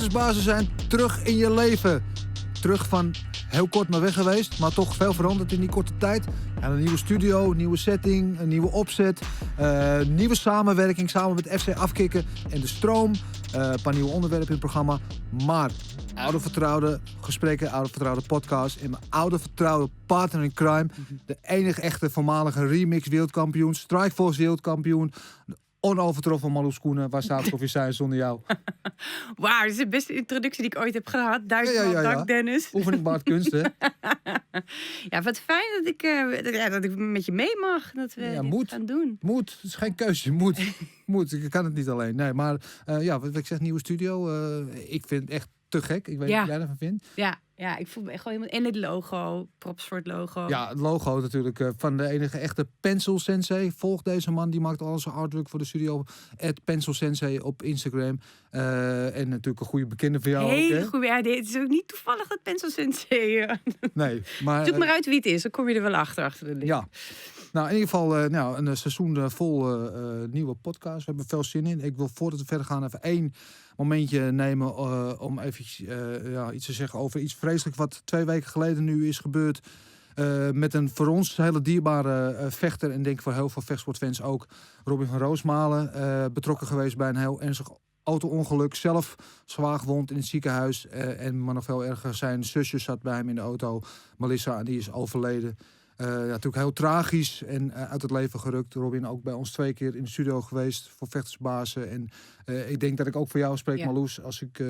Vechtersbazen zijn terug in je leven. Terug van heel kort maar weg geweest, maar toch veel veranderd in die korte tijd. Ja, een nieuwe studio, een nieuwe setting, een nieuwe opzet. Nieuwe samenwerking samen met FC Afkicken en de Stroom. Een paar nieuwe onderwerpen in het programma. Maar oude vertrouwde gesprekken, oude vertrouwde podcast en mijn oude vertrouwde partner in crime. De enige echte voormalige remix wereldkampioen, Strikeforce wereldkampioen. De onovertroffen Marloes Coenen. Waar zou ik of je zijn zonder jou? Wauw, dit is de beste introductie die ik ooit heb gehad. Duizendmaal dank, Dennis. Oefening baart kunst, hè? Ja, wat fijn dat ik met je mee mag. Dat we dit gaan doen. Moet. Het is geen keuze. Moet. Ik kan het niet alleen. Nee, maar wat ik zeg, nieuwe studio. Ik vind het echt te gek. Ik weet niet wat jij ervan vindt. Ja, ik voel me echt gewoon helemaal in het logo. Props voor het logo. Ja, het logo natuurlijk van de enige echte Pencil Sensei. Volg deze man, die maakt al zijn artwork voor de studio. @Pencil Sensei op Instagram. En natuurlijk een goede bekende van jou. Hele goede. Ja, het is ook niet toevallig dat Pencil Sensei. Nee, maar zoek maar uit wie het is, dan kom je er wel achter de link. Ja. Nou, in ieder geval een seizoen vol nieuwe podcasts. We hebben veel zin in. Ik wil voordat we verder gaan even één momentje nemen om even iets te zeggen over iets vreselijks wat 2 weken geleden nu is gebeurd. Met een voor ons hele dierbare vechter en denk voor heel veel vechtsportfans ook. Robin van Roosmalen, betrokken geweest bij een heel ernstig auto-ongeluk. Zelf zwaar gewond in het ziekenhuis. Maar nog veel erger, zijn zusje zat bij hem in de auto. Melissa, en die is overleden. Natuurlijk heel tragisch en uit het leven gerukt. Robin ook bij ons 2 keer in de studio geweest voor Vechtersbazen. En ik denk dat ik ook voor jou spreek, Marloes. Als ik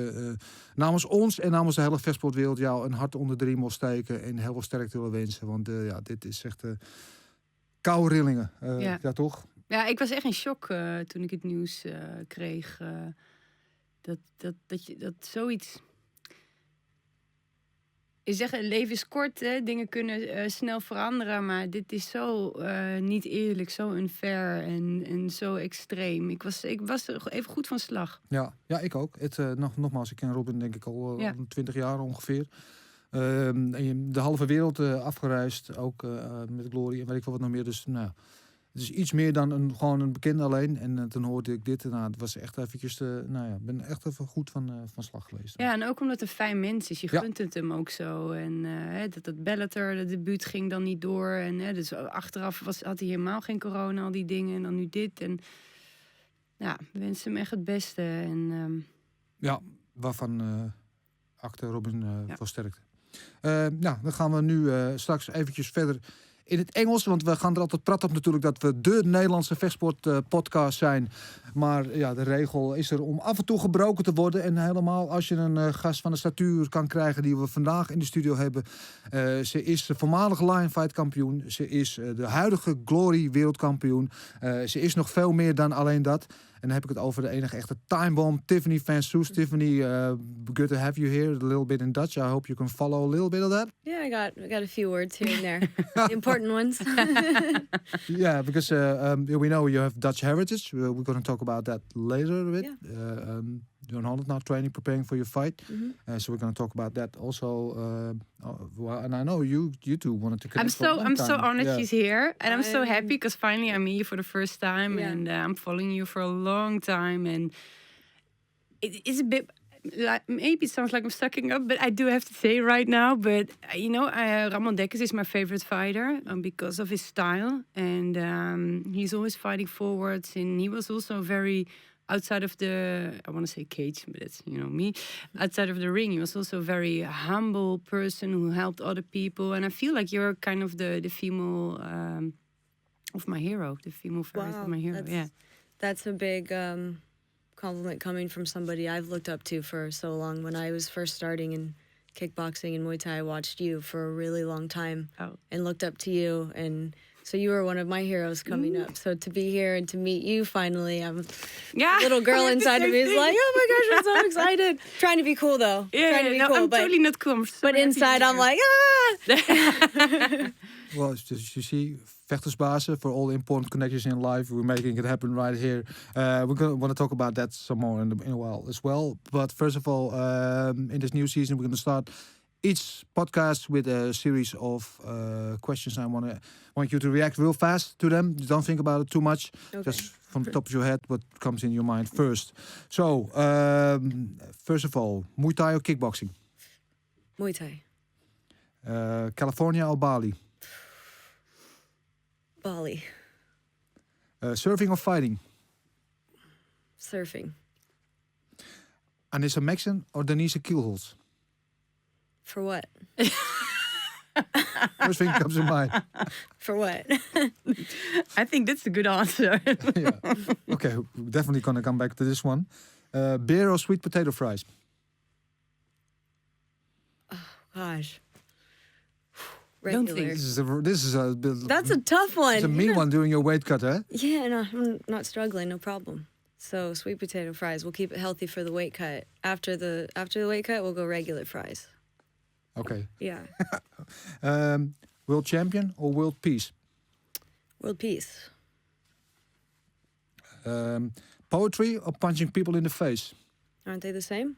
namens ons en namens de hele vechtsportwereld jou een hart onder de riem wil steken. En heel veel sterkte wil wensen. Want dit is echt koude rillingen. Ja, toch? Ja, ik was echt in shock toen ik het nieuws kreeg. Dat zoiets... Je zegt, het leven is kort, hè? Dingen kunnen snel veranderen, maar dit is zo niet eerlijk, zo unfair en zo extreem. Ik was even goed van slag. Ja, ik ook. Nogmaals, ik ken Robin denk ik al 20 jaar ongeveer. De halve wereld afgereisd, ook met Glory en weet ik veel wat nog meer. Dus het is iets meer dan gewoon een bekende alleen. En toen hoorde ik dit. Het was echt eventjes... ik ben echt even goed van slag geweest. Ja, en ook omdat het een fijn mens is. Je gunt het hem ook zo. En dat Bellator, de debuut ging dan niet door. En dus achteraf had hij helemaal geen corona, al die dingen. En dan nu dit. En we wensen hem echt het beste. En, waarvan acte Robin versterkte. Dan gaan we nu straks eventjes verder... in het Engels, want we gaan er altijd praten op natuurlijk dat we de Nederlandse vechtsport-podcast zijn. Maar de regel is er om af en toe gebroken te worden. En helemaal als je een gast van de statuur kan krijgen die we vandaag in de studio hebben. Ze is de voormalige Lion Fight kampioen. Ze is de huidige Glory wereldkampioen. Ze is nog veel meer dan alleen dat. En dan heb ik het over de enige echte timebomb, Tiffany Van Soest. Tiffany, good to have you here. A little bit in Dutch. I hope you can follow a little bit of that. Yeah, I got a few words here and there. The important ones. Yeah, because we know you have Dutch heritage. We're going to talk about that later a bit. Yeah. You're in Holland now, training, preparing for your fight. Mm-hmm. So we're going to talk about that also. And I know you two wanted to connect. I'm so honored she's here, and I'm so happy because finally I meet you for the first time, and I'm following you for a long time, and it's a bit. Maybe it sounds like I'm sucking up, but I do have to say right now. But Ramon Dekkers is my favorite fighter because of his style, and he's always fighting forwards, and he was also very. Outside of the, I want to say cage, but it's, me. Outside of the ring, he was also a very humble person who helped other people. And I feel like you're kind of the female of my hero, the female version of my hero. That's a big compliment coming from somebody I've looked up to for so long. When I was first starting in kickboxing and Muay Thai, I watched you for a really long time and looked up to you. And so you were one of my heroes coming up. So to be here and to meet you finally, the little girl inside of me is like, oh my gosh, I'm so excited. Trying to be cool though. I'm totally not cool. But inside I'm like, Well, you see, Vechtersbazen, for all the important connections in life, we're making it happen right here. We're going to want to talk about that some more in a while as well. But first of all, in this new season, we're going to start each podcast with a series of questions. I want you to react real fast to them. Don't think about it too much. Okay. Just from the top of your head, what comes in your mind first. So, first of all, Muay Thai or kickboxing? Muay Thai. California or Bali? Bali. Surfing or fighting? Surfing. Anissa Maxson or Denise Kielholz? For what? First thing comes in mind. For what? I think that's a good answer. Yeah. Okay, we're definitely gonna come back to this one. Beer or sweet potato fries? Gosh. Don't Regular. think This is a bit, That's a tough one. it's a mean one doing your weight cut, huh? Yeah, no, I'm not struggling, no problem. So sweet potato fries, we'll keep it healthy for the weight cut. After the weight cut, we'll go regular fries. Okay. Yeah. World champion or world peace? World peace. Poetry or punching people in the face? Aren't they the same?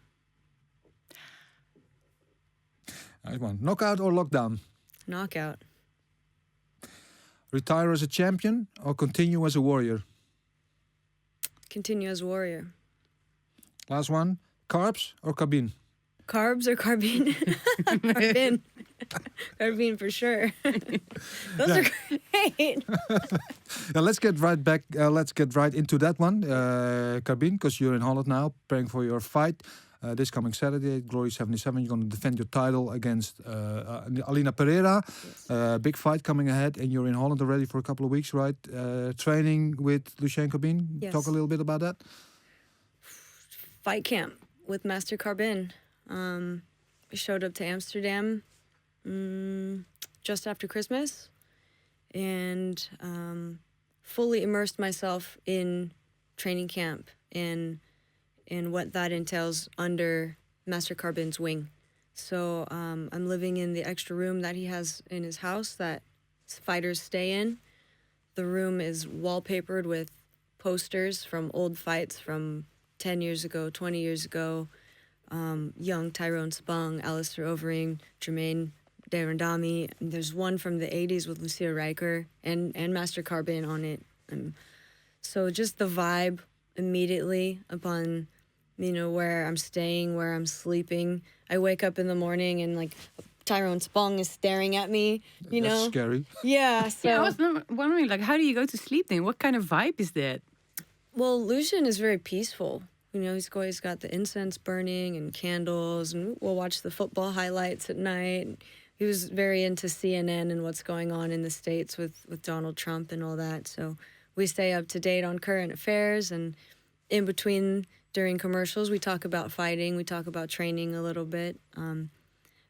Nice one. Knockout or lockdown? Knockout. Retire as a champion or continue as a warrior? Continue as warrior. Last one. Carbs or carbine? Carbs or carbine? Carbine. Carbine for sure. Those are great. Now let's get right back. Let's get right into that one, Carbine, because you're in Holland now, preparing for your fight this coming Saturday, Glory 77. You're going to defend your title against Alina Pereira. Yes. Big fight coming ahead, and you're in Holland already for a couple of weeks, right? Training with Lucien Carbin. Yes. Talk a little bit about that. Fight camp with Master Carbin. We showed up to Amsterdam just after Christmas and fully immersed myself in training camp and what that entails under Master Carbin's wing. So I'm living in the extra room that he has in his house that fighters stay in. The room is wallpapered with posters from old fights from 10 years ago, 20 years ago. Young Tyrone Spong, Alistair Overing, Jermaine Darandami. There's one from the 80s with Lucia Riker and Master Carbin on it. So just the vibe immediately upon, where I'm staying, where I'm sleeping. I wake up in the morning and like Tyrone Spong is staring at me, That's scary. Yeah, so... Yeah, I was wondering, like, how do you go to sleep then? What kind of vibe is that? Well, Lucien is very peaceful. He's always got the incense burning and candles, and we'll watch the football highlights at night. He was very into CNN and what's going on in the States with Donald Trump and all that. So we stay up to date on current affairs, and in between, during commercials, we talk about fighting, we talk about training a little bit.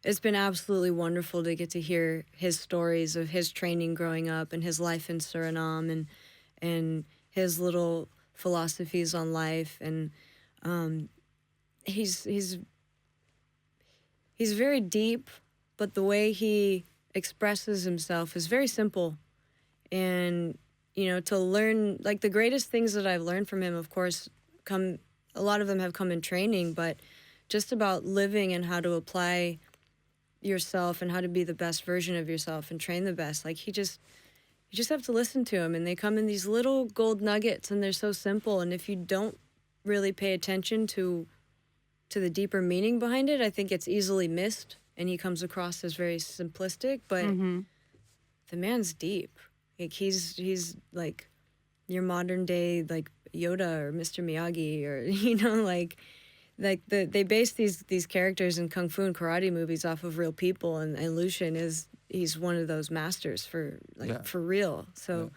It's been absolutely wonderful to get to hear his stories of his training growing up and his life in Suriname and his little philosophies on life. And he's very deep, but the way he expresses himself is very simple. And to learn, like, the greatest things that I've learned from him, of course, a lot of them have come in training, but just about living and how to apply yourself and how to be the best version of yourself and train the best. Like, you just have to listen to him, and they come in these little gold nuggets, and they're so simple. And if you don't really pay attention to the deeper meaning behind it, I think it's easily missed, and he comes across as very simplistic, but the man's deep. Like, he's like your modern day, like, Yoda or Mr. Miyagi, or they base these characters in kung fu and karate movies off of real people, and Lucien he's one of those masters for real. So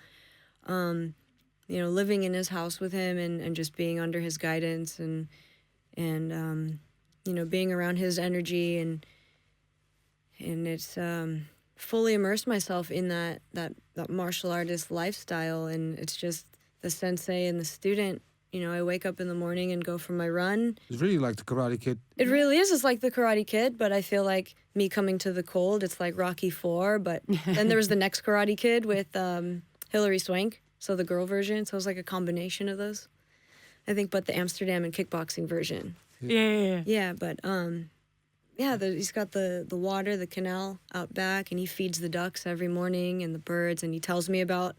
living in his house with him and just being under his guidance and being around his energy and it's fully immersed myself in that martial artist lifestyle. And it's just the sensei and the student. I wake up in the morning and go for my run. It's really like the Karate Kid. It really is. It's like the Karate Kid, but I feel like me coming to the cold, it's like Rocky IV. But then there was the next Karate Kid with Hilary Swank, so the girl version. So it was like a combination of those, I think, but the Amsterdam and kickboxing version. Yeah. Yeah, but Yeah, he's got the water, the canal out back, and he feeds the ducks every morning and the birds, and he tells me about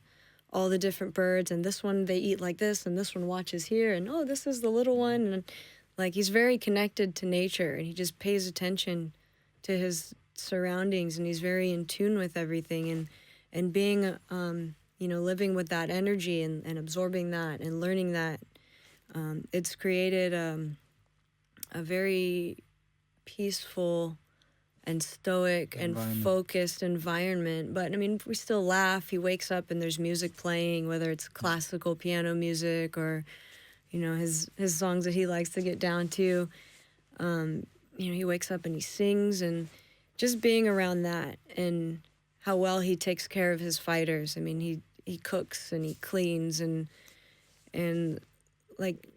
all the different birds, and this one they eat like this, and this one watches here, and oh, this is the little one, and like he's very connected to nature, and he just pays attention to his surroundings, and he's very in tune with everything, and being you know, living with that energy and absorbing that and learning that, it's created a very peaceful and stoic and focused environment. But I mean, we still laugh. He wakes up and there's music playing, whether it's classical piano music or, you know, his songs that he likes to get down to. You know, he wakes up and he sings, and just being around that and how well he takes care of his fighters. I mean, he cooks and he cleans and like,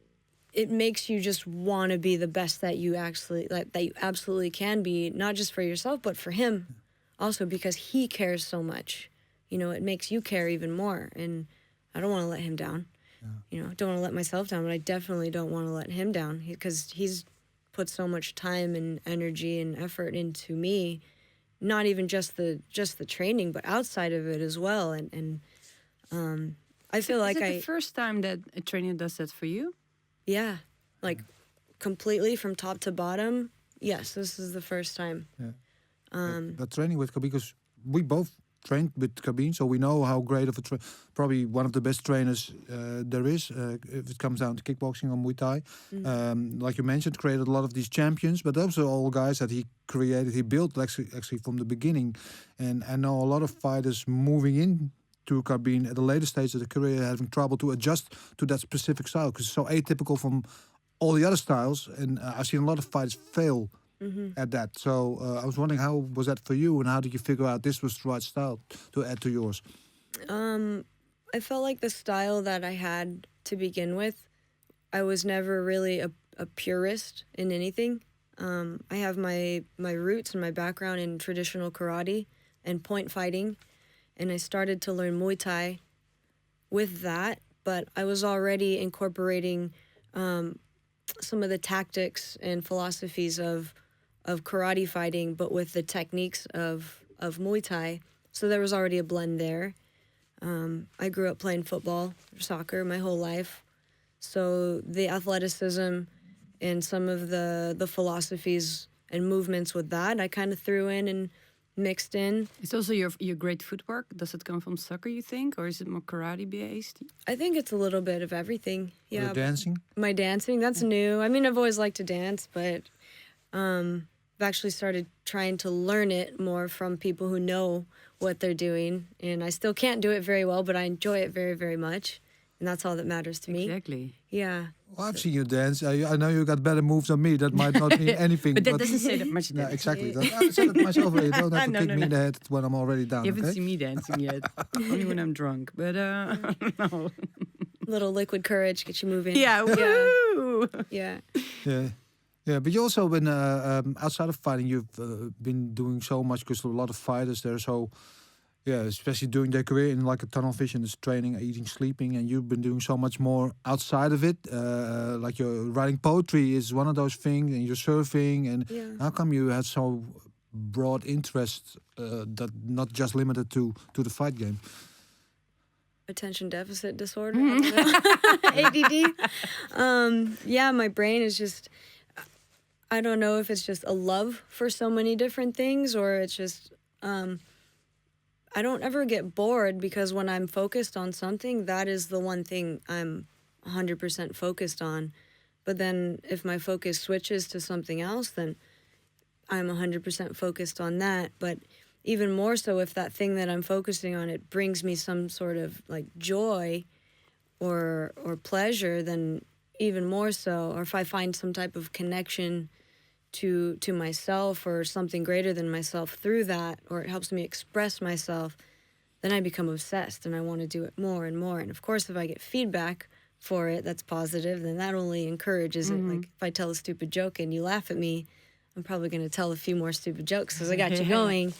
it makes you just want to be the best that you actually, like, that you absolutely can be, not just for yourself, but for him also, because he cares so much. You know, it makes you care even more. And I don't want to let him down. Yeah. You know, I don't want to let myself down, but I definitely don't want to let him down, because he's put so much time and energy and effort into me, not even just the training, but outside of it as well. And I feel like is it the first time that a trainer does that for you? Yeah, like completely from top to bottom. Yes, this is the first time. Yeah. That training with Carbin, because we both trained with Carbin, so we know how great of a probably one of the best trainers there is if it comes down to kickboxing or Muay Thai. Like you mentioned, created a lot of these champions, but those are all guys that he built actually from the beginning. And I know a lot of fighters moving in to Carbin at the later stage of the career having trouble to adjust to that specific style, because it's so atypical from all the other styles, and I've seen a lot of fighters fail at that. So I was wondering, how was that for you, and how did you figure out this was the right style to add to yours? I felt like the style that I had to begin with, I was never really a purist in anything. I have my roots and my background in traditional karate and point fighting, and I started to learn Muay Thai with that, but I was already incorporating some of the tactics and philosophies of karate fighting, but with the techniques of Muay Thai. So there was already a blend there. I grew up playing football, soccer my whole life. So the athleticism and some of the philosophies and movements with that, I kind of threw in and mixed in. It's also your great footwork. Does it come from soccer, you think, or is it more karate based? I think it's a little bit of everything. Yeah. Your dancing? My dancing, that's new. I mean, I've always liked to dance, but I've actually started trying to learn it more from people who know what they're doing. And I still can't do it very well, but I enjoy it very, very much. And that's all that matters to me. Exactly. Yeah. Well, I've seen you dance. I know you got better moves than me. That might not mean anything. But that doesn't say that much. No, exactly. I said it myself. You don't have to kick me in the head when I'm already down. You haven't seen me dancing yet. Only when I'm drunk. But no. Little liquid courage, get you moving. Yeah. Woo! Yeah. Yeah. Yeah, but you also been outside of fighting. You've been doing so much, because a lot of fighters there. So, yeah, especially during their career in like a tunnel vision, is training, eating, sleeping, and you've been doing so much more outside of it. Like you're writing poetry is one of those things, and you're surfing. And how come you had so broad interest that not just limited to the fight game? Attention deficit disorder. ADD. Yeah, my brain is just, I don't know if it's just a love for so many different things, or it's just, I don't ever get bored, because when I'm focused on something, that is the one thing I'm 100% focused on. But then if my focus switches to something else, then I'm 100% focused on that. But even more so, if that thing that I'm focusing on, it brings me some sort of like joy or pleasure, then even more so. Or if I find some type of connection to myself or something greater than myself through that, or it helps me express myself, then I become obsessed and I want to do it more and more. And of course, if I get feedback for it that's positive, then that only encourages it. Like if I tell a stupid joke and you laugh at me, I'm probably going to tell a few more stupid jokes because I got you going.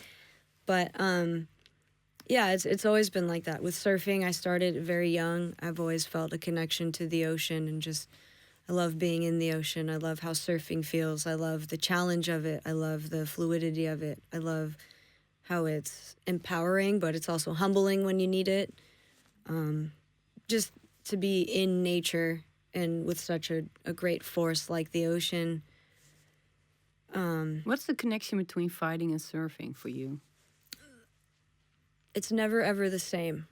But yeah, it's always been like that. With surfing, I started very young. I've always felt a connection to the ocean and just I love being in the ocean. I love how surfing feels. I love the challenge of it. I love the fluidity of it. I love how it's empowering, but it's also humbling when you need it. Just to be in nature and with such a great force like the ocean. What's the connection between fighting and surfing for you? It's never, ever the same.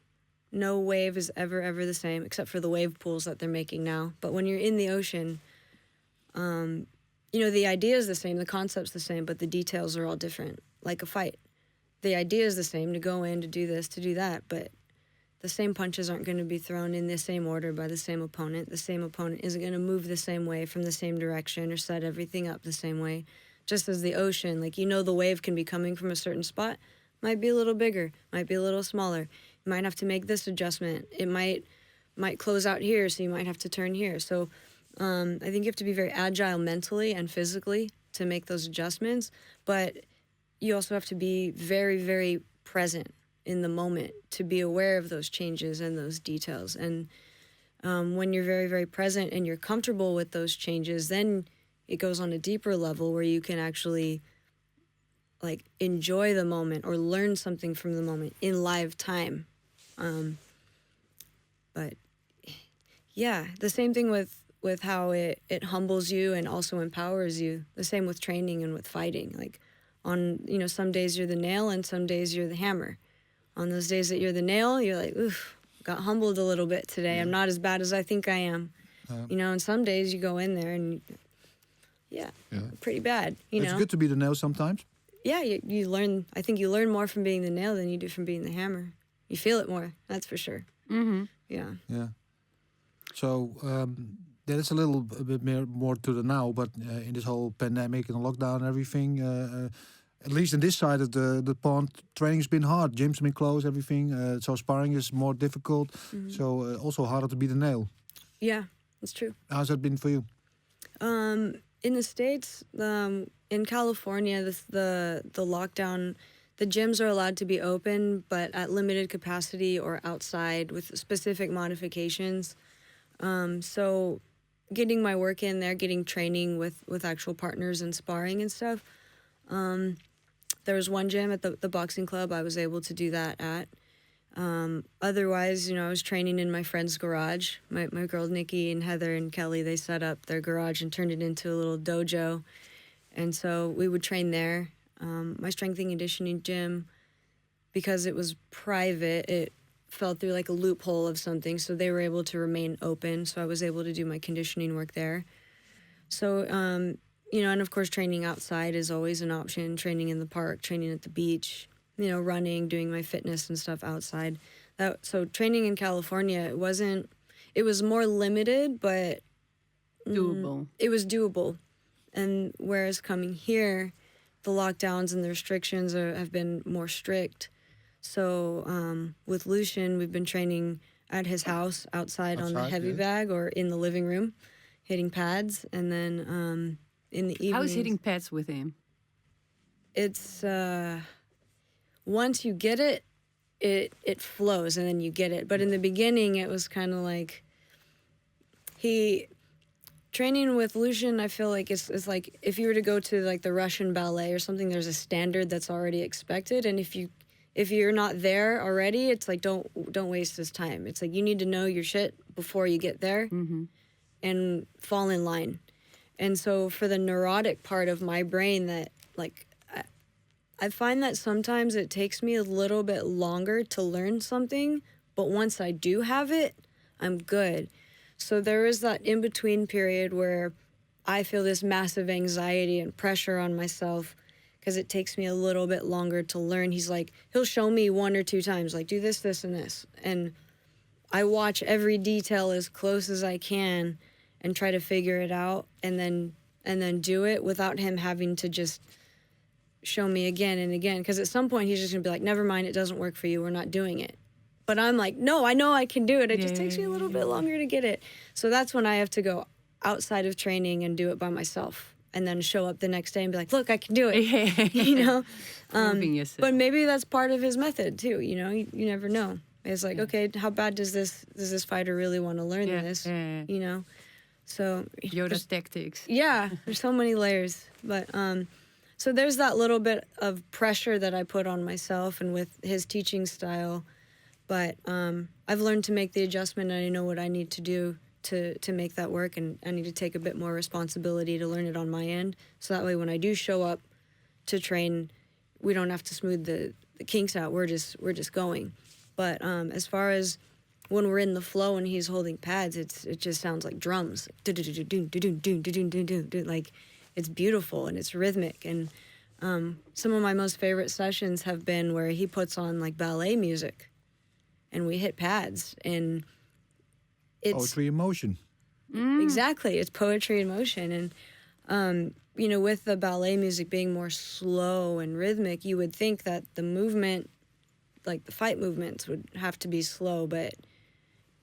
No wave is ever the same, except for the wave pools that they're making now. But when you're in the ocean, the idea is the same, the concept's the same, but the details are all different, like a fight. The idea is the same, to go in, to do this, to do that, but the same punches aren't going to be thrown in the same order by the same opponent. The same opponent isn't going to move the same way from the same direction or set everything up the same way. Just as the ocean, the wave can be coming from a certain spot, might be a little bigger, might be a little smaller. You might have to make this adjustment. It might close out here, so you might have to turn here. So I think you have to be very agile mentally and physically to make those adjustments, but you also have to be very, very present in the moment to be aware of those changes and those details. And when you're very, very present and you're comfortable with those changes, then it goes on a deeper level where you can actually enjoy the moment or learn something from the moment in live time. But yeah, the same thing with how it humbles you and also empowers you. The same with training and with fighting. Some days you're the nail and some days you're the hammer. On those days that you're the nail, you're like, oof, got humbled a little bit today. I'm not as bad as I think I am. And some days you go in there and pretty bad. It's good to be the nail sometimes. Yeah, you learn. I think you learn more from being the nail than you do from being the hammer. You feel it more, that's for sure. Mm-hmm. Yeah. Yeah. So that is a little bit more to the now, but in this whole pandemic and lockdown and everything, at least in this side of the pond, training's been hard. Gyms have been closed, everything. So sparring is more difficult. Mm-hmm. So also harder to be the nail. Yeah, that's true. How's that been for you? In the States, in California, the lockdown, the gyms are allowed to be open, but at limited capacity or outside with specific modifications. So getting my work in there, getting training with actual partners and sparring and stuff. There was one gym at the boxing club I was able to do that at. Otherwise, I was training in my friend's garage. My girls, Nikki and Heather and Kelly, they set up their garage and turned it into a little dojo. And so we would train there. My strength and conditioning gym, because it was private, it fell through a loophole of something, so they were able to remain open. So I was able to do my conditioning work there. So, and of course, training outside is always an option. Training in the park, training at the beach, running, doing my fitness and stuff outside. So training in California, it was more limited, but doable. It was doable. And whereas coming here, the lockdowns and the restrictions have been more strict. So with Lucien, we've been training at his house outside on the heavy bag or in the living room, hitting pads. And then in the evenings... How is hitting pads with him? It's... once you get it, it flows and then you get it. But in the beginning, it was kind of training with Lucien, I feel like it's like if you were to go to the Russian ballet or something, there's a standard that's already expected. And if you're not there already, it's don't waste this time. It's you need to know your shit before you get there and fall in line. And so for the neurotic part of my brain that I find that sometimes it takes me a little bit longer to learn something, but once I do have it, I'm good. So there is that in-between period where I feel this massive anxiety and pressure on myself because it takes me a little bit longer to learn. He'll show me 1 or 2 times, do this, this, and this. And I watch every detail as close as I can and try to figure it out and then do it without him having to just show me again and again. Because at some point he's just going to be never mind, it doesn't work for you, we're not doing it. But I'm no, I know I can do it. It just takes me a little bit longer to get it. So that's when I have to go outside of training and do it by myself. And then show up the next day and be look, I can do it. But maybe that's part of his method too. You never know. It's okay, how bad does this fighter really want to learn this? So Yoda's tactics. Yeah, there's so many layers. But so there's that little bit of pressure that I put on myself and with his teaching style. But I've learned to make the adjustment, and I know what I need to do to make that work, and I need to take a bit more responsibility to learn it on my end. So that way when I do show up to train, we don't have to smooth the kinks out. We're just going. But as far as when we're in the flow and he's holding pads, it just sounds like drums. Like, it's beautiful and it's rhythmic. And some of my most favorite sessions have been where he puts on like ballet music and we hit pads, and it's poetry in motion. Exactly, it's poetry in motion. And you know, with the ballet music being more slow and rhythmic, you would think that the movement, like the fight movements, would have to be slow, but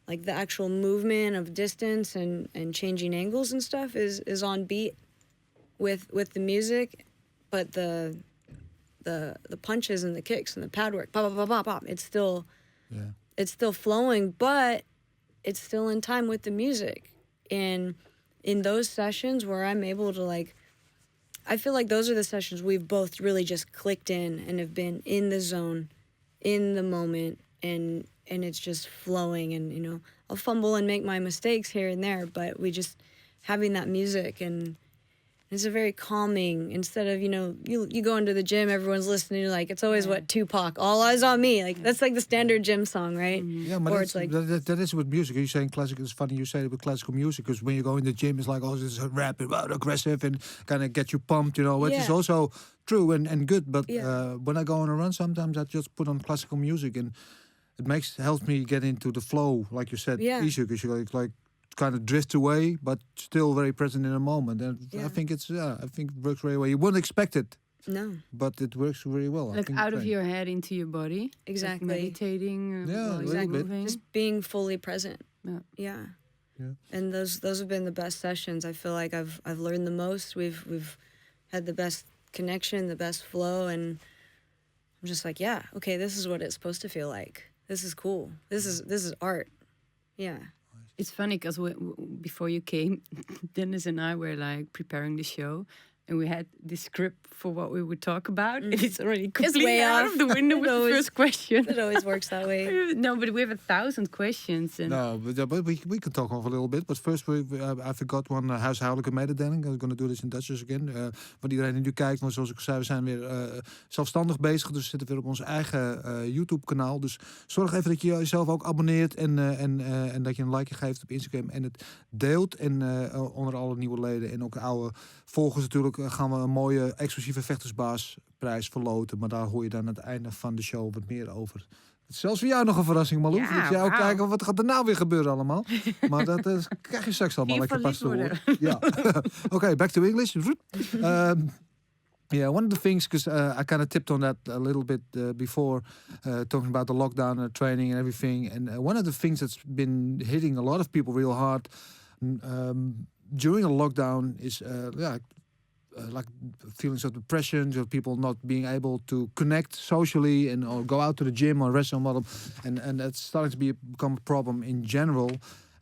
like the actual movement of distance and changing angles and stuff is on beat with the music, but the punches and the kicks and the pad work, pop, pop, pop, pop, it's still flowing, but it's still in time with the music. And in those sessions where I'm able to, like, I feel like those are the sessions we've both really just clicked in and have been in the zone, in the moment, and it's just flowing. And, you know, I'll fumble and make my mistakes here and there, but we just having that music, and it's a very calming, instead of, you know, you go into the gym, everyone's listening, you're like, it's always what, Tupac, all eyes on me. Like, that's like the standard gym song, right? Yeah, but or it's like, that is with music. You're saying classic, it's funny you say it with classical music, because when you go in the gym, it's like, oh, this is rapid, aggressive, and kind of get you pumped, you know, which is also true and good. But when I go on a run, sometimes I just put on classical music, and it helps me get into the flow, like you said, easier, because you like kind of drift away, but still very present in a moment. And I think it works very well. You wouldn't expect it. No. But it works very well. Like out of your head into your body. Exactly. Like meditating. Yeah, exactly. moving. Just being fully present. Yeah. And those have been the best sessions. I feel like I've learned the most. We've had the best connection, the best flow, and I'm just like, yeah, okay, this is what it's supposed to feel like. This is cool. This is art. Yeah. It's funny because before you came, Dennis and I were like preparing the show, and we had this script for what we would talk about, and it's already completely way out off. of the window with the first question. It always works that way. No, but we have 1,000 questions. And No, but we can talk off a little bit. But first, I forgot one huishoudelijke mededeling. I'm going to do this in Dutch dus again. Want iedereen die nu kijkt, want zoals ik zei, we zijn weer zelfstandig bezig. Dus we zitten weer op ons eigen YouTube-kanaal. Dus zorg even dat je jezelf ook abonneert en dat je een likeje geeft op Instagram en het deelt. En onder alle nieuwe leden en ook oude volgers natuurlijk gaan we een mooie exclusieve Vechtersbaasprijs verloten. Maar daar hoor je dan aan het einde van de show wat meer over. Het is zelfs voor jou nog een verrassing, Marloes. Ja, dat jij ook kijken wat gaat er nou weer gebeuren allemaal. Maar dat krijg je straks allemaal lekker pas te horen. Ja. Okay, back to English. Yeah, one of the things, because I kind of tipped on that a little bit before, talking about the lockdown training and everything. And one of the things that's been hitting a lot of people real hard during a lockdown is like feelings of depression, of people not being able to connect socially and or go out to the gym or restaurant model, and that's starting to become a problem in general.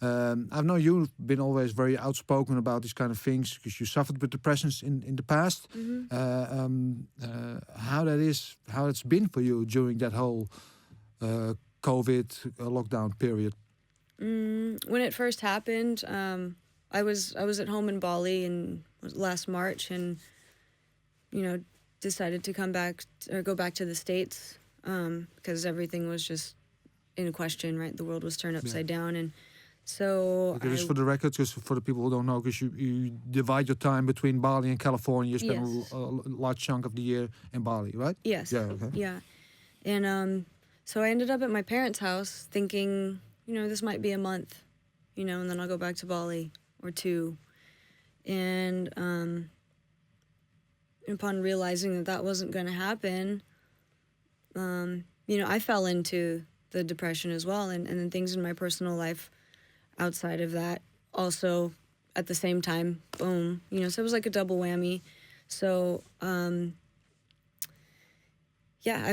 I know you've been always very outspoken about these kind of things because you suffered with depressions in the past. How it's been for you during that whole COVID lockdown period? When it first happened, I was at home in Bali in last March, and decided to go back to the States because everything was just in question, right? The world was turned upside down, and so okay, just for the record, because for the people who don't know, because you divide your time between Bali and California, you spend a large chunk of the year in Bali, right? Yes. Yeah. Okay. Yeah, and so I ended up at my parents' house thinking, this might be a month, and then I'll go back to Bali or 2. And upon realizing that wasn't going to happen, I fell into the depression as well, and then things in my personal life outside of that also at the same time, boom, so it was like a double whammy. So I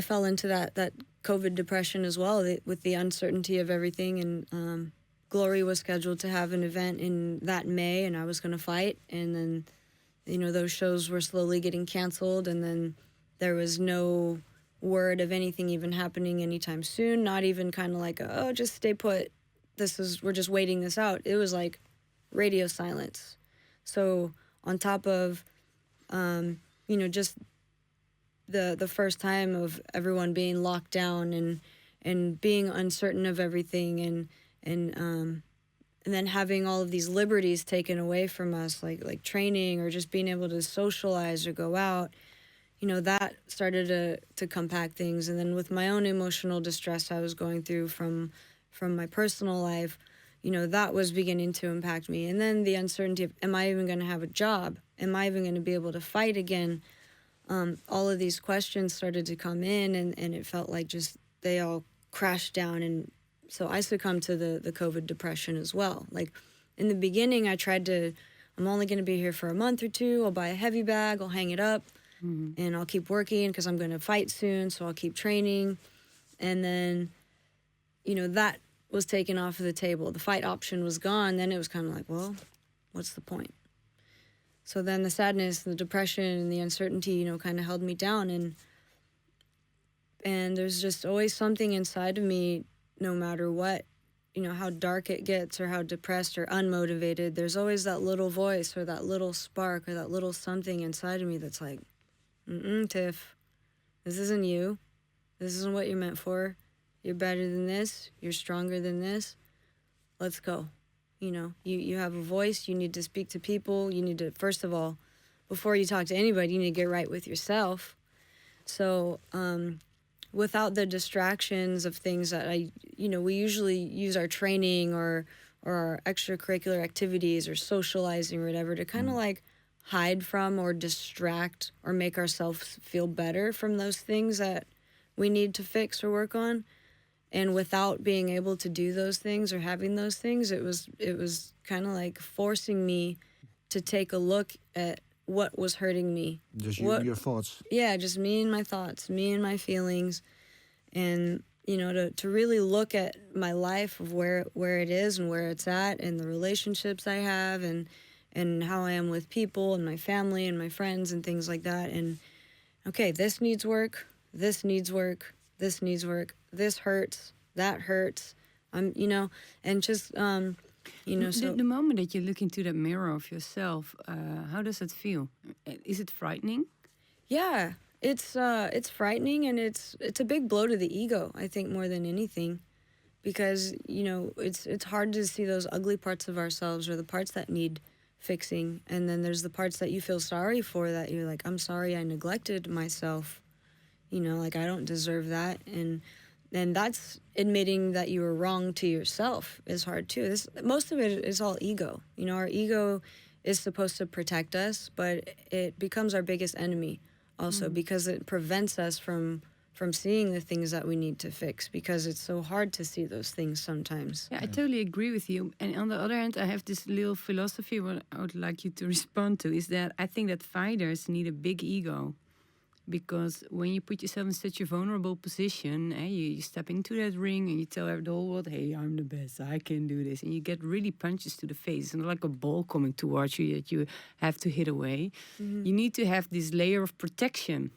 fell into that COVID depression as well, with the uncertainty of everything and Glory was scheduled to have an event in that May, and I was going to fight. And then, you know, those shows were slowly getting canceled, and then there was no word of anything even happening anytime soon. Not even kind of like, oh, just stay put. We're just waiting this out. It was like radio silence. So on top of, you know, just the first time of everyone being locked down and being uncertain of everything, and then having all of these liberties taken away from us, like training or just being able to socialize or go out, you know, that started to compact things. And then with my own emotional distress I was going through from my personal life, you know, that was beginning to impact me. And then the uncertainty of, am I even going to have a job? Am I even going to be able to fight again? All of these questions started to come in, and it felt like just they all crashed down. And so I succumbed to the COVID depression as well. Like in the beginning, I tried to, I'm only going to be here for a month or two. I'll buy a heavy bag, I'll hang it up, and I'll keep working because I'm going to fight soon. So I'll keep training. And then, you know, that was taken off of the table. The fight option was gone. Then it was kind of like, well, what's the point? So then the sadness, the depression, and the uncertainty, you know, kind of held me down. And there's just always something inside of me, no matter what, you know, how dark it gets or how depressed or unmotivated, there's always that little voice or that little spark or that little something inside of me that's like, Tiff, this isn't you. This isn't what you're meant for. You're better than this. You're stronger than this. Let's go. You know, you have a voice. You need to speak to people. You need to, first of all, before you talk to anybody, you need to get right with yourself. So without the distractions of things that we usually use our training or our extracurricular activities or socializing or whatever to kind of like hide from or distract or make ourselves feel better from those things that we need to fix or work on. And without being able to do those things or having those things, it was kind of like forcing me to take a look at what was hurting me. Just your thoughts. Yeah, just me and my thoughts, me and my feelings. And, you know, to really look at my life of where it is and where it's at and the relationships I have and how I am with people and my family and my friends and things like that. And, okay, this needs work, this needs work, this needs work, this hurts, that hurts, you know, and just, you know, so... The moment that you look into that mirror of yourself, how does it feel? Is it frightening? Yeah, it's frightening, and it's a big blow to the ego, I think, more than anything, because, you know, it's hard to see those ugly parts of ourselves or the parts that need fixing, and then there's the parts that you feel sorry for, that you're like, I'm sorry I neglected myself. You know, like, I don't deserve that. And that's admitting that you were wrong to yourself is hard, too. Most of it is all ego. You know, our ego is supposed to protect us, but it becomes our biggest enemy also because it prevents us from seeing the things that we need to fix, because it's so hard to see those things sometimes. Yeah, I totally agree with you. And on the other hand, I have this little philosophy what I would like you to respond to, is that I think that fighters need a big ego. Because when you put yourself in such a vulnerable position, you step into that ring and you tell the whole world, hey, I'm the best, I can do this. And you get really punches to the face. It's not like a ball coming towards you that you have to hit away. You need to have this layer of protection.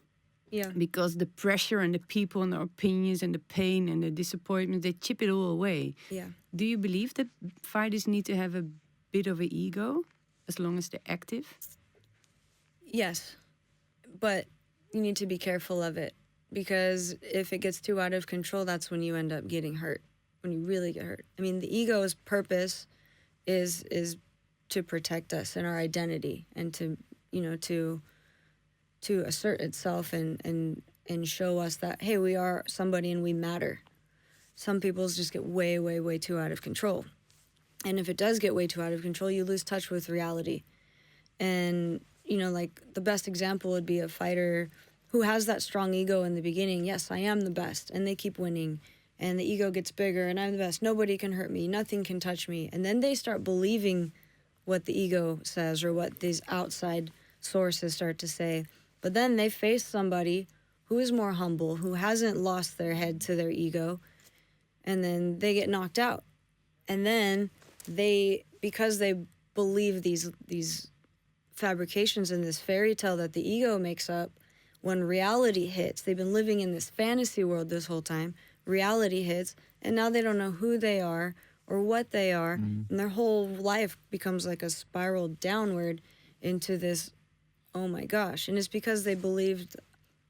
Yeah. Because the pressure and the people and the opinions and the pain and the disappointment, they chip it all away. Yeah. Do you believe that fighters need to have a bit of an ego as long as they're active? Yes. But you need to be careful of it, because if it gets too out of control, that's when you end up getting hurt, when you really get hurt. I mean, the ego's purpose is to protect us and our identity, and to, you know, to assert itself and show us that, hey, we are somebody and we matter. Some people's just get way, way, way too out of control. And if it does get way too out of control, you lose touch with reality. And, you know, like, the best example would be a fighter who has that strong ego in the beginning. Yes, I am the best, and they keep winning, and the ego gets bigger, and I'm the best. Nobody can hurt me. Nothing can touch me. And then they start believing what the ego says or what these outside sources start to say. But then they face somebody who is more humble, who hasn't lost their head to their ego, and then they get knocked out. And then because they believe these fabrications in this fairy tale that the ego makes up, when reality hits, they've been living in this fantasy world this whole time. Reality hits, and now they don't know who they are or what they are, and their whole life becomes like a spiral downward into this, oh my gosh. And it's because they believed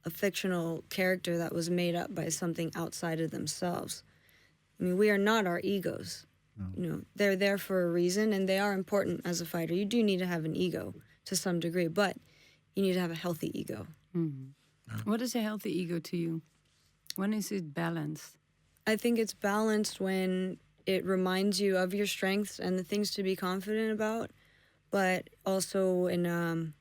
a fictional character that was made up by something outside of themselves. I mean, we are not our egos. No. You know, they're there for a reason, and they are important as a fighter. You do need to have an ego to some degree, but you need to have a healthy ego. What is a healthy ego to you? When is it balanced? I think it's balanced when it reminds you of your strengths and the things to be confident about, but also when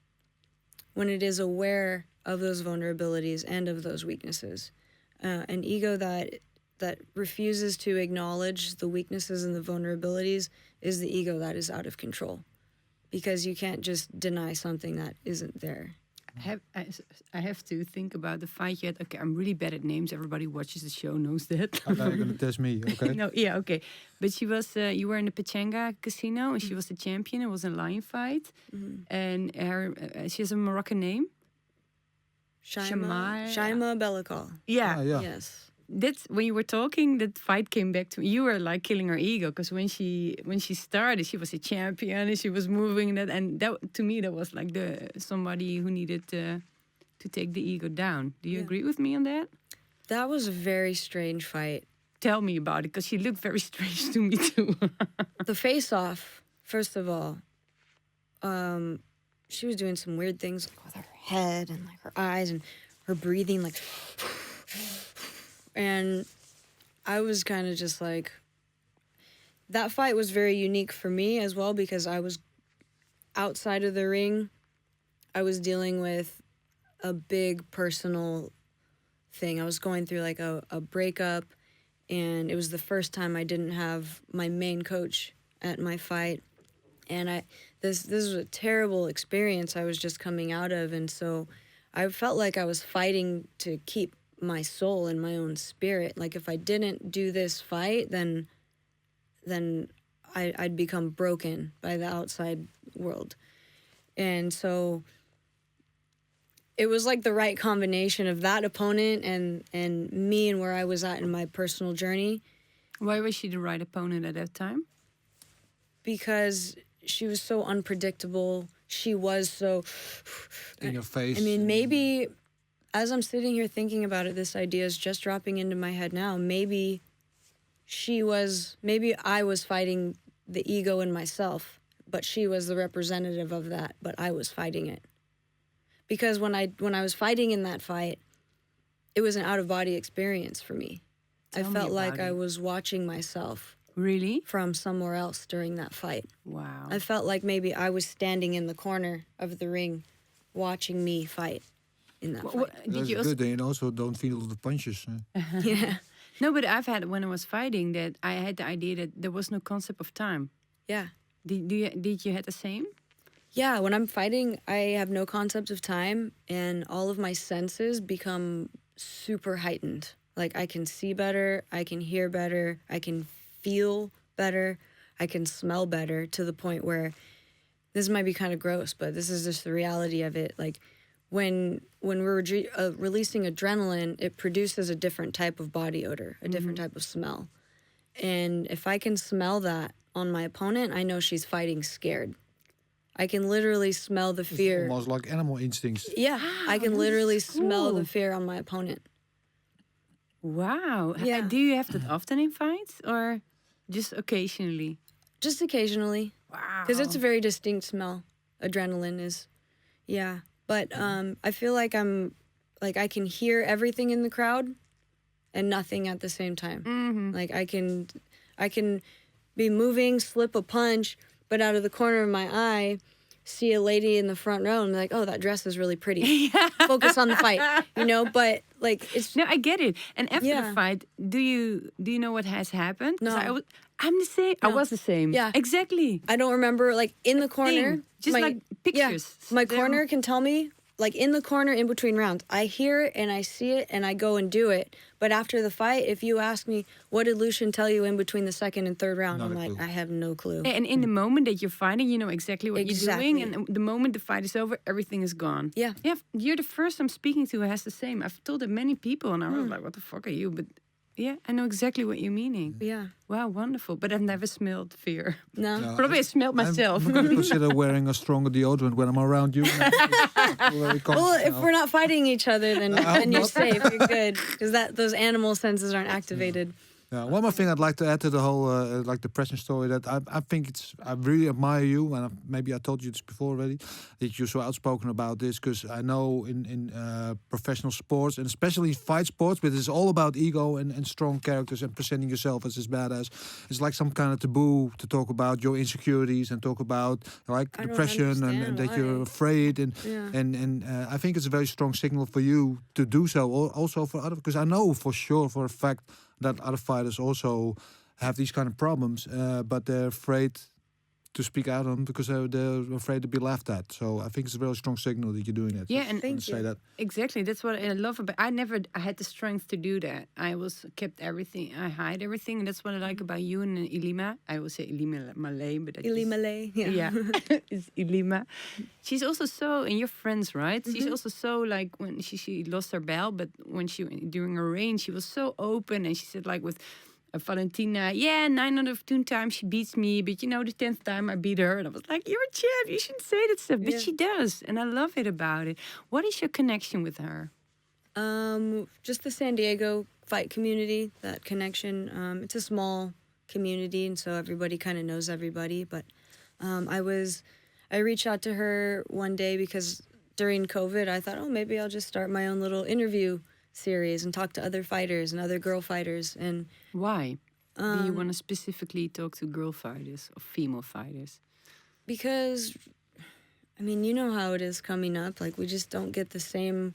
it is aware of those vulnerabilities and of those weaknesses. An ego that refuses to acknowledge the weaknesses and the vulnerabilities is the ego that is out of control, because you can't just deny something that isn't there. I have to think about the fight yet. Okay, I'm really bad at names. Everybody watches the show knows that. I'm not going to test me, okay? No, yeah, okay. But she was, you were in the Pechanga casino, and she was the champion. It was a lion fight. And she has a Moroccan name. Shaima Belakal. Yeah. Yeah. Yes. That's when you were talking, that fight came back to me. You were like killing her ego, because when she started, she was a champion and she was moving that, and that, to me, that was like somebody who needed to take the ego down. Do you agree with me on that? That was a very strange fight. Tell me about it, because she looked very strange to me too. The face-off, first of all, she was doing some weird things with her head and like her eyes and her breathing, like. And I was kind of just like, that fight was very unique for me as well, because I was outside of the ring. I was dealing with a big personal thing. I was going through like a breakup, and it was the first time I didn't have my main coach at my fight. And this was a terrible experience I was just coming out of. And so I felt like I was fighting to keep my soul and my own spirit. Like, if I didn't do this fight, then I'd become broken by the outside world. And so it was like the right combination of that opponent and me and where I was at in my personal journey. Why was she the right opponent at that time? Because she was so unpredictable. She was so in your face. I mean, maybe as I'm sitting here thinking about it, this idea is just dropping into my head now. Maybe I was fighting the ego in myself, but she was the representative of that, but I was fighting it. Because when I was fighting in that fight, it was an out-of-body experience for me. I felt like I was watching myself. Really? From somewhere else during that fight. Wow. I felt like maybe I was standing in the corner of the ring watching me fight. In that fight. That's good, and also don't feel the punches. Yeah. No, but I've had, when I was fighting, that I had the idea that there was no concept of time. Yeah. Did you have the same? Yeah, when I'm fighting, I have no concept of time, and all of my senses become super heightened. Like, I can see better, I can hear better, I can feel better, I can smell better, to the point where, this might be kind of gross, but this is just the reality of it. Like, when we're releasing adrenaline, it produces a different type of body odor, a different type of smell. And if I can smell that on my opponent, I know she's fighting scared. I can literally smell the fear. It's almost like animal instincts. Yeah, I can literally smell the fear on my opponent. Wow. Yeah. Do you have that often in fights, or just occasionally? Just occasionally. Wow. Because it's a very distinct smell. Adrenaline is, yeah. But I feel like I can hear everything in the crowd and nothing at the same time. Like, I can be moving, slip a punch, but out of the corner of my eye, see a lady in the front row and be like, oh, that dress is really pretty. Focus on the fight, but like, it's... No, I get it. And after the fight, do you know what has happened? No. I'm the same. No. I was the same. Yeah. Exactly. I don't remember, like, in the corner. Just like pictures. Yeah, my corner can tell me like in the corner in between rounds, I hear it and I see it and I go and do it. But after the fight, if you ask me, what did Lucien tell you in between the second and third round? Not I'm a like, clue. I have no clue. And in the moment that you're fighting, you know exactly what you're doing. And the moment the fight is over, everything is gone. Yeah. Yeah, you're the first I'm speaking to who has the same. I've told it many people and I was like, what the fuck are you? But yeah, I know exactly what you're meaning. Yeah. Wow, wonderful. But I've never smelled fear. No. Probably I smelled myself. I'm going to consider wearing a stronger deodorant when I'm around you. Well, if we're not fighting each other, then you're safe. You're good. Because those animal senses aren't activated. Yeah, one more thing I'd like to add to the whole like depression story, that I think I really admire you, and maybe I told you this before already, that you're so outspoken about this, because I know in professional sports, and especially fight sports, but it's all about ego and strong characters and presenting yourself as this badass. It's like some kind of taboo to talk about your insecurities and talk about like depression and that you're afraid, and I think it's a very strong signal for you to do so, also for other, because I know for sure for a fact that other fighters also have these kind of problems, but they're afraid to speak out on them because they're afraid to be laughed at. So I think it's a very strong signal that you're doing it. Yeah, and say that. Exactly. That's what I love about. I had the strength to do that. I kept everything. I hide everything, and that's what I like about you and Ilima. I will say Ilima Malay, but Ilima, yeah, it's Ilima. She's also so, and you're friends, right? She's also so like when she lost her belt, but when during her reign, she was so open, and she said like with Valentina, 9 out of 10 times she beats me, but the 10th time I beat her. And I was like, you're a champ, you shouldn't say that stuff. But she does, and I love it about it. What is your connection with her? Just the San Diego fight community, that connection. It's a small community, and so everybody kind of knows everybody. But I reached out to her one day because during COVID, I thought, maybe I'll just start my own little interview series and talk to other fighters and other girl fighters. And why do you want to specifically talk to girl fighters or female fighters? Because you know how it is coming up, like we just don't get the same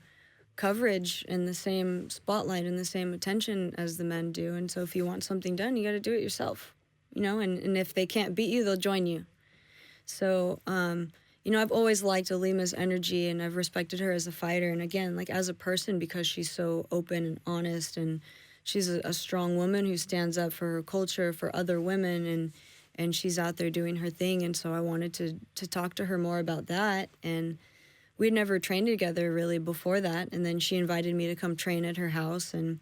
coverage and the same spotlight and the same attention as the men do. And so if you want something done, you got to do it yourself, and if they can't beat you, they'll join you. So I've always liked Alima's energy, and I've respected her as a fighter. And again, like as a person, because she's so open and honest, and she's a strong woman who stands up for her culture, for other women, and she's out there doing her thing. And so I wanted to talk to her more about that. And we'd never trained together really before that. And then she invited me to come train at her house, and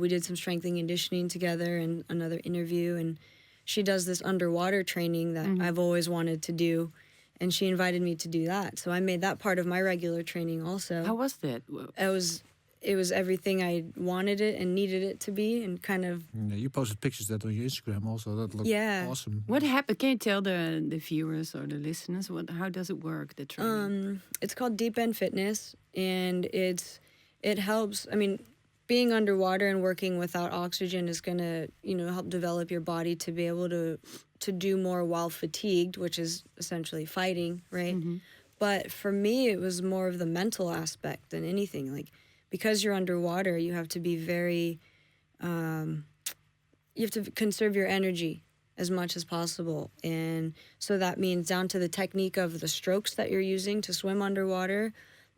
we did some strength and conditioning together and another interview. And she does this underwater training that I've always wanted to do. And she invited me to do that. So I made that part of my regular training also. How was that? It was everything I wanted it and needed it to be, and kind of... Yeah, you posted pictures of that on your Instagram also. That looked awesome. What happened? Can you tell the viewers or the listeners how does it work, the training? It's called Deep End Fitness, and it helps... being underwater and working without oxygen is going to, help develop your body to be able to do more while fatigued, which is essentially fighting, right? But for me, it was more of the mental aspect than anything. Like, because you're underwater, you have to be very, you have to conserve your energy as much as possible. And so that means down to the technique of the strokes that you're using to swim underwater,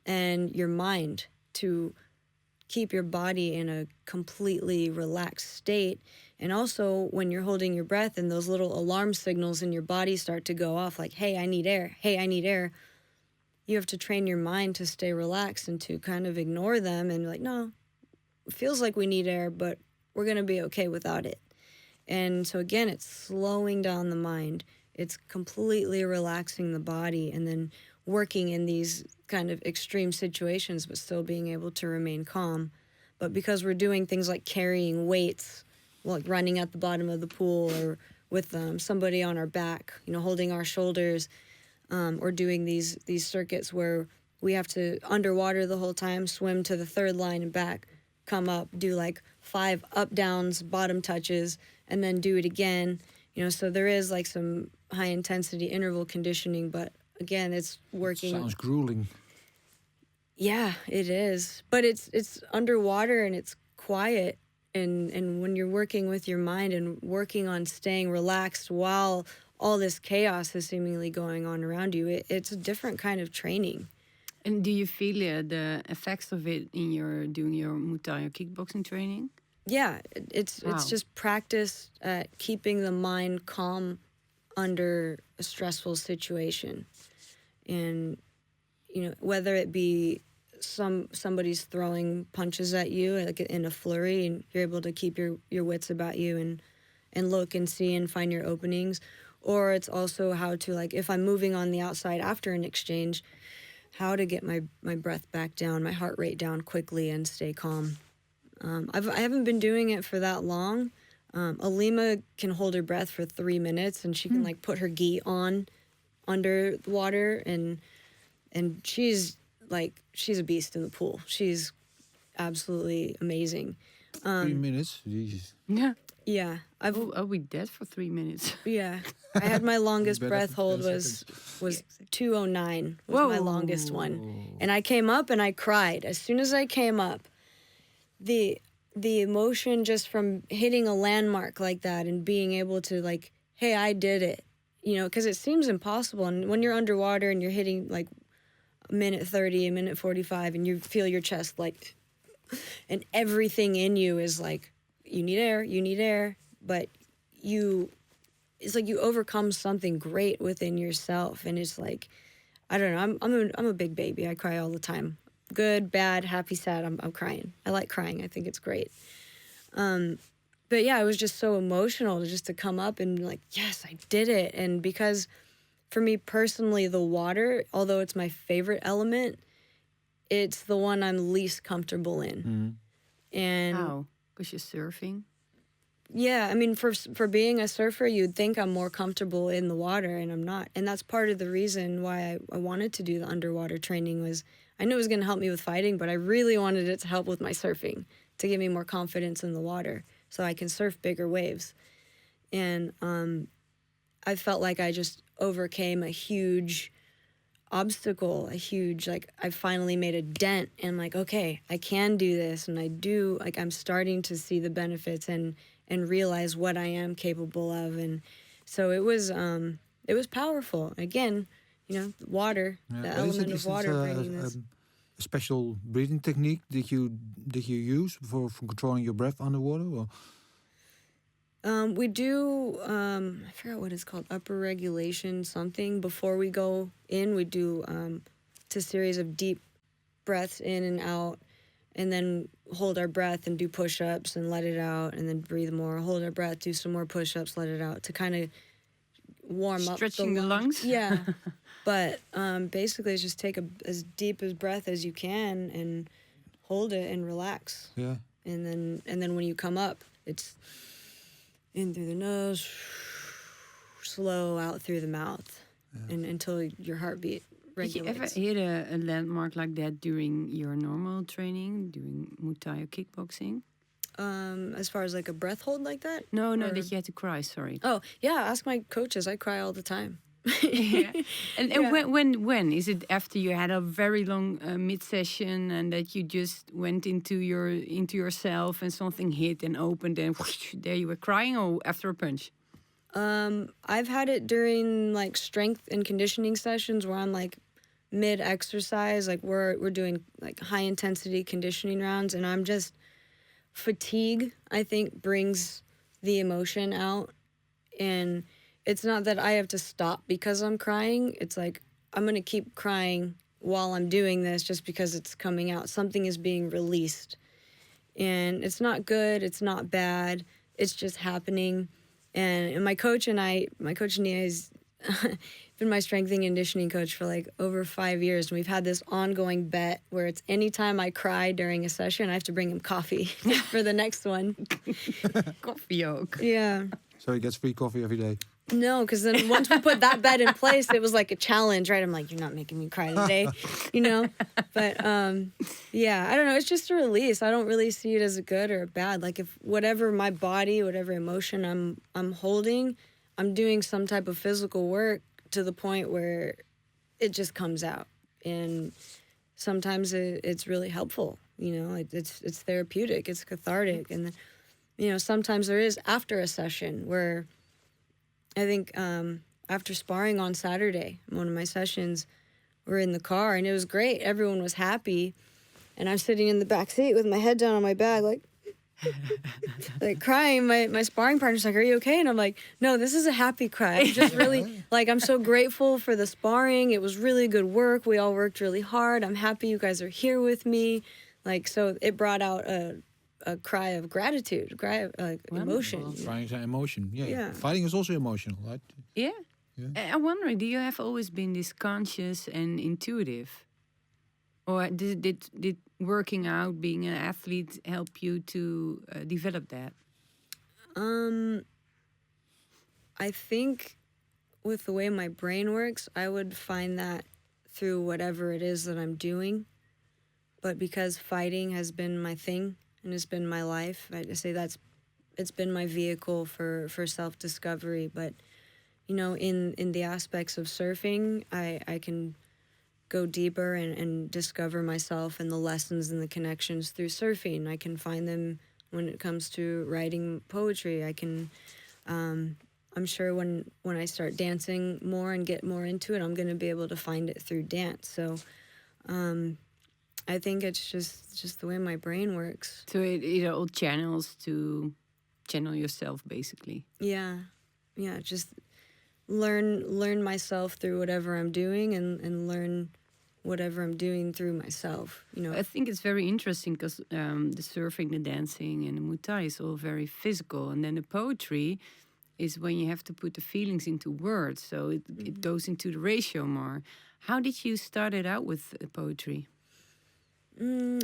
and your mind to keep your body in a completely relaxed state. And also when you're holding your breath and those little alarm signals in your body start to go off, like, hey, I need air, hey, I need air, you have to train your mind to stay relaxed and to kind of ignore them and be like, no, it feels like we need air, but we're going to be okay without it. And so again, it's slowing down the mind. It's completely relaxing the body, and then working in these kind of extreme situations, but still being able to remain calm. But because we're doing things like carrying weights, like running at the bottom of the pool, or with somebody on our back, holding our shoulders, or doing these circuits where we have to underwater the whole time, swim to the third line and back, come up, do like 5 up downs, bottom touches, and then do it again. So there is like some high intensity interval conditioning, but again, it's working. Sounds grueling. Yeah, it is. But it's underwater and it's quiet. And when you're working with your mind and working on staying relaxed while all this chaos is seemingly going on around you, it's a different kind of training. And do you feel the effects of it in your doing your Muay Thai or kickboxing training? Yeah, it's just practice at keeping the mind calm under a stressful situation. And, you know, whether it be somebody's throwing punches at you like in a flurry, and you're able to keep your wits about you and look and see and find your openings, or it's also how to, like, if I'm moving on the outside after an exchange, how to get my breath back down, my heart rate down quickly and stay calm. I haven't been doing it for that long. Alima can hold her breath for 3 minutes, and she can like put her gi on under the water, and she's a beast in the pool. She's absolutely amazing. 3 minutes, Jesus. Yeah. Yeah, I'll be dead for 3 minutes. Yeah, I had my longest breath hold was 209 was my longest one, and I came up and I cried as soon as I came up. The emotion just from hitting a landmark like that and being able to, like, hey, I did it, you know, because it seems impossible. And when you're underwater and you're hitting like a minute 30, a minute 45, and you feel your chest like, and everything in you is like, you need air, but it's like you overcome something great within yourself, and it's like, I don't know, I'm a big baby. I cry all the time. Good, bad, happy, sad, I'm crying. I like crying. I think it's great. But yeah, it was just so emotional to come up and like, yes, I did it. And because for me personally, the water, although it's my favorite element, it's the one I'm least comfortable in. Mm-hmm. And How? Because you're surfing? Yeah, I mean, for being a surfer, you'd think I'm more comfortable in the water, and I'm not. And that's part of the reason why I wanted to do the underwater training. Was I knew it was going to help me with fighting, but I really wanted it to help with my surfing, to give me more confidence in the water so I can surf bigger waves. And I felt like I just overcame a huge obstacle, like I finally made a dent, and like, okay, I can do this, and I'm starting to see the benefits and realize what I am capable of. And so it was powerful. Again, you know, water, the element of water bringing this. A special breathing technique that you use for controlling your breath underwater? Or? We do, I forgot what it's called, upper regulation something. Before we go in, we do a series of deep breaths in and out, and then hold our breath and do push-ups and let it out, and then breathe more, hold our breath, do some more push-ups, let it out, to kind of warm up stretching the lungs. Yeah. But basically it's just take as deep as breath as you can and hold it and relax. Yeah. And then when you come up, it's in through the nose, slow out through the mouth, and until your heartbeat regulates. Did you ever hit a landmark like that during your normal training, doing Muay Thai or kickboxing? As far as like a breath hold like that? No, that you had to cry, sorry. Oh, yeah, ask my coaches. I cry all the time. Yeah. And when is it after you had a very long mid-session and that you just went into yourself and something hit and opened and whoosh, there you were crying, or after a punch? I've had it during like strength and conditioning sessions where I'm like mid-exercise, like we're doing like high intensity conditioning rounds, and I'm just fatigue, I think, brings the emotion out. And it's not that I have to stop because I'm crying. It's like I'm going to keep crying while I'm doing this just because it's coming out. Something is being released. And it's not good. It's not bad. It's just happening. And my coach Nia has been my strength and conditioning coach for like over 5 years. And we've had this ongoing bet where it's anytime I cry during a session, I have to bring him coffee for the next one. Coffee ook. Yeah. So he gets free coffee every day? No, because then once we put that bet in place, it was like a challenge, right? I'm like, you're not making me cry today, you know? But yeah, I don't know. It's just a release. I don't really see it as a good or a bad. Like if whatever my body, whatever emotion I'm holding, I'm doing some type of physical work to the point where it just comes out. And sometimes it's really helpful, you know? It's therapeutic, it's cathartic. And, you know, sometimes there is after a session where I think after sparring on Saturday, one of my sessions, were in the car, and it was great. Everyone was happy, and I'm sitting in the back seat with my head down on my bag, like like crying. My sparring partner's like, "Are you okay?" And I'm like, "No, this is a happy cry. I'm just really like, I'm so grateful for the sparring. It was really good work. We all worked really hard. I'm happy you guys are here with me." Like, so it brought out a cry of gratitude, cry of emotion. Crying is an emotion. Yeah. Fighting is also emotional, right? Yeah. Yeah. I'm wondering, do you have always been this conscious and intuitive? Or did working out, being an athlete, help you to develop that? I think with the way my brain works, I would find that through whatever it is that I'm doing. But because fighting has been my thing and it's been my life, I say it's been my vehicle for self-discovery. But, you know, in the aspects of surfing, I can go deeper and discover myself and the lessons and the connections through surfing. I can find them when it comes to writing poetry. I can, I'm sure when I start dancing more and get more into it, I'm going to be able to find it through dance. So I think it's just the way my brain works. So it all channels to channel yourself, basically. Yeah, just learn myself through whatever I'm doing and learn whatever I'm doing through myself, you know. I think it's very interesting because the surfing, the dancing, and the Muay Thai is all very physical. And then the poetry is when you have to put the feelings into words. So it goes into the ratio more. How did you start it out with poetry?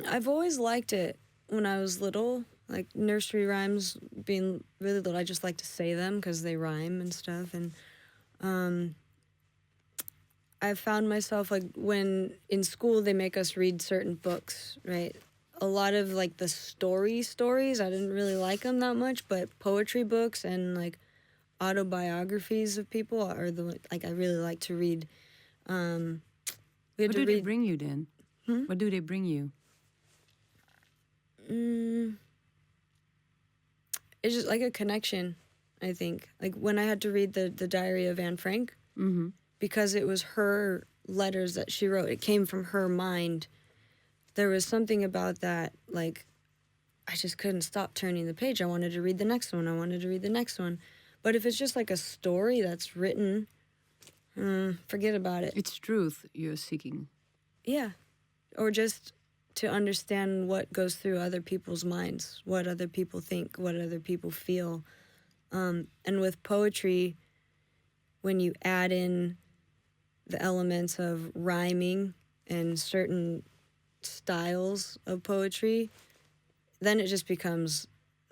I've always liked it when I was little. Like nursery rhymes, being really little, I just like to say them because they rhyme and stuff. And I found myself, like, when in school they make us read certain books, right? A lot of, like, the stories, I didn't really like them that much, but poetry books and, like, autobiographies of people are I really like to read. What do they bring you then? What do they bring you? It's just like a connection, I think. Like when I had to read the Diary of Anne Frank, because it was her letters that she wrote, it came from her mind. There was something about that, like, I just couldn't stop turning the page. I wanted to read the next one. But if it's just like a story that's written, forget about it. It's truth you're seeking. Yeah. Or just to understand what goes through other people's minds, what other people think, what other people feel. And with poetry, when you add in the elements of rhyming and certain styles of poetry, then it just becomes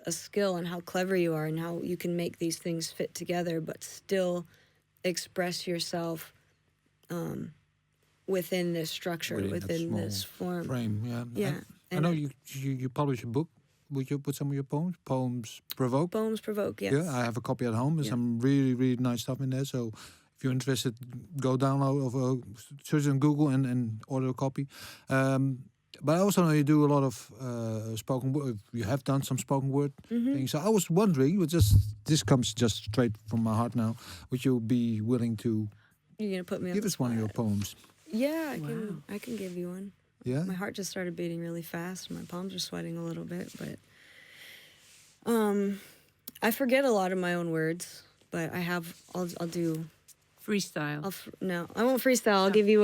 a skill in how clever you are and how you can make these things fit together but still express yourself within this structure, within this form. Frame, Yeah. I know you publish a book. Would you put some of your poems? Poems provoke? Poems provoke, yes. Yeah, I have a copy at home. There's some really, really nice stuff in there. So if you're interested, go download or search on Google and order a copy. But I also know you do a lot of spoken word. You have done some spoken word things. So I was wondering, this comes just straight from my heart now. Would you be willing to You're gonna put me give us one of your poems? Yeah, I can give you one. Yeah. My heart just started beating really fast. My palms are sweating a little bit, but I forget a lot of my own words. But I'll do Freestyle. No, I won't freestyle. I'll give you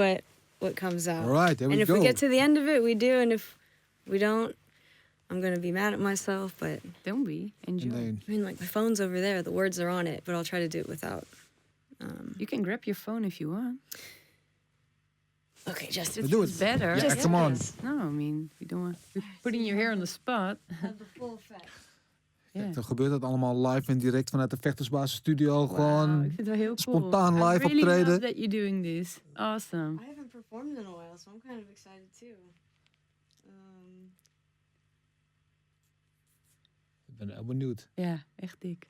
what comes out. All right, there we go. And if we get to the end of it, we do. And if we don't, I'm gonna be mad at myself. But don't be. Enjoy. I mean, like, my phone's over there. The words are on it, but I'll try to do it without. You can grab your phone if you want. Okay, just it's do it. better. Yeah, come on. No, I mean, we don't want putting your hair on the spot. have the full effect. Yeah. Dan gebeurt het allemaal live en direct vanuit de Vechtersbazen studio. Gewoon Ik vind het wel heel cool. spontaan live I really optreden. love that you're doing this. Awesome. I haven't performed in a while, so I'm kind of excited too. Ik ben heel benieuwd. Ja, echt dik.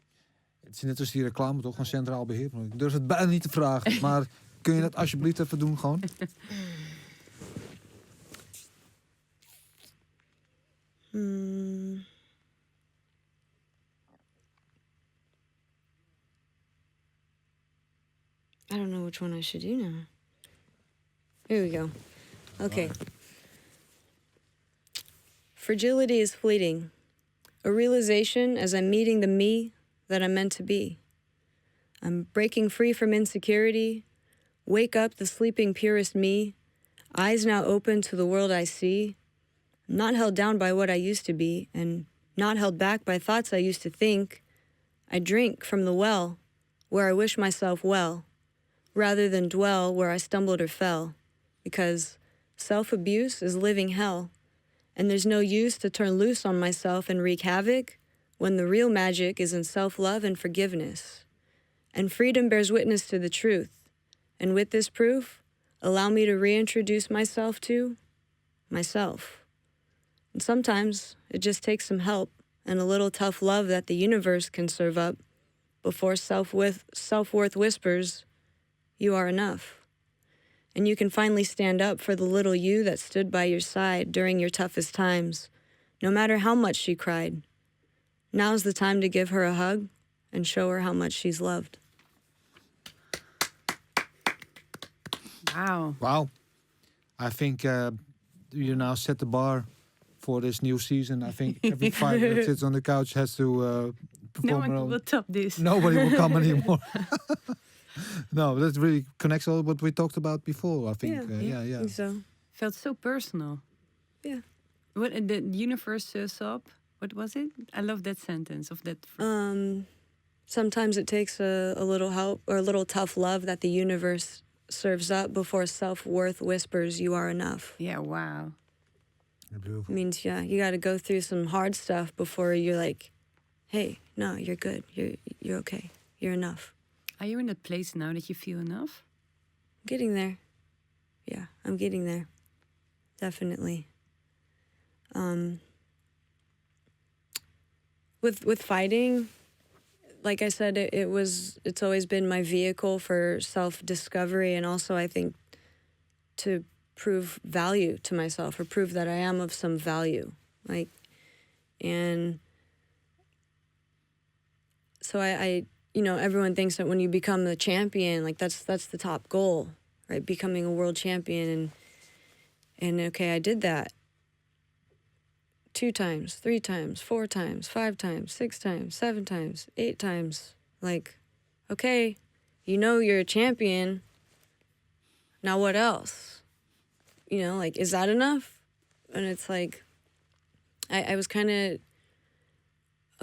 Het is net als die reclame toch van Centraal Beheer. Ik durf het bijna niet te vragen, maar kun je dat alsjeblieft even doen gewoon? I don't know which one I should do now. Here we go. Okay. Fragility is fleeting. A realization as I'm meeting the me that I'm meant to be. I'm breaking free from insecurity. Wake up the sleeping purest me. Eyes now open to the world I see. I'm not held down by what I used to be, and not held back by thoughts I used to think. I drink from the well, where I wish myself well, rather than dwell where I stumbled or fell, because self-abuse is living hell, and there's no use to turn loose on myself and wreak havoc when the real magic is in self-love and forgiveness. And freedom bears witness to the truth, and with this proof, allow me to reintroduce myself to myself. And sometimes it just takes some help and a little tough love that the universe can serve up before self-worth whispers, you are enough. And you can finally stand up for the little you that stood by your side during your toughest times, no matter how much she cried. Now's the time to give her a hug and show her how much she's loved. Wow. Wow. I think you now set the bar for this new season. I think every fighter that sits on the couch has to No perform. one will top this. Nobody will come anymore. No, that really connects all what we talked about before. I think. I think so. Felt so personal. Yeah. What the universe shows up? What was it? I love that sentence of that. Sometimes it takes a little help or a little tough love that the universe serves up before self-worth whispers, you are enough. Yeah, wow. Beautiful. It means, you got to go through some hard stuff before you're like, hey, no, you're good. You're okay. You're enough. Are you in that place now that you feel enough? I'm getting there. Yeah, I'm getting there. Definitely. With fighting, like I said, it's always been my vehicle for self-discovery, and also I think to prove value to myself or prove that I am of some value. And so I everyone thinks that when you become the champion, that's the top goal, right? Becoming a world champion, and okay, I did that 2 times, 3 times, 4 times, 5 times, 6 times, 7 times, 8 times. Okay, you're a champion. Now what else? Is that enough? And it's I was kind of,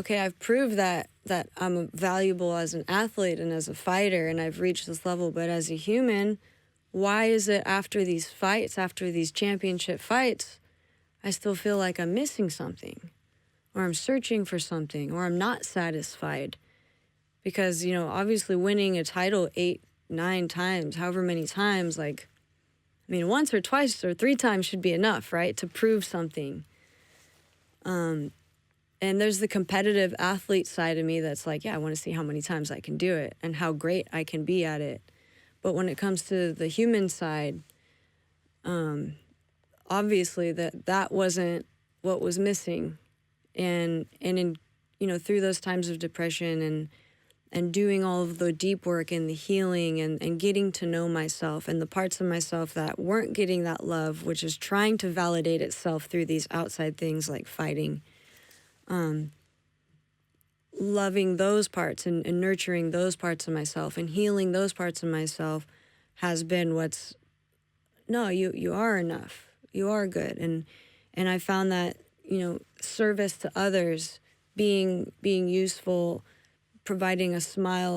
okay, I've proved that I'm valuable as an athlete and as a fighter, and I've reached this level, but as a human, why is it after these fights, after these championship fights, I still feel like I'm missing something, or I'm searching for something, or I'm not satisfied? Because, obviously winning a title 8, 9 times, however many times, once or twice or 3 times should be enough, right? To prove something. And there's the competitive athlete side of me that's I want to see how many times I can do it and how great I can be at it. But when it comes to the human side, obviously that wasn't what was missing. And in, through those times of depression and doing all of the deep work and the healing and getting to know myself and the parts of myself that weren't getting that love, which is trying to validate itself through these outside things like fighting, loving those parts and nurturing those parts of myself and healing those parts of myself has been you are enough. You are good. And I found that, service to others, being useful, providing a smile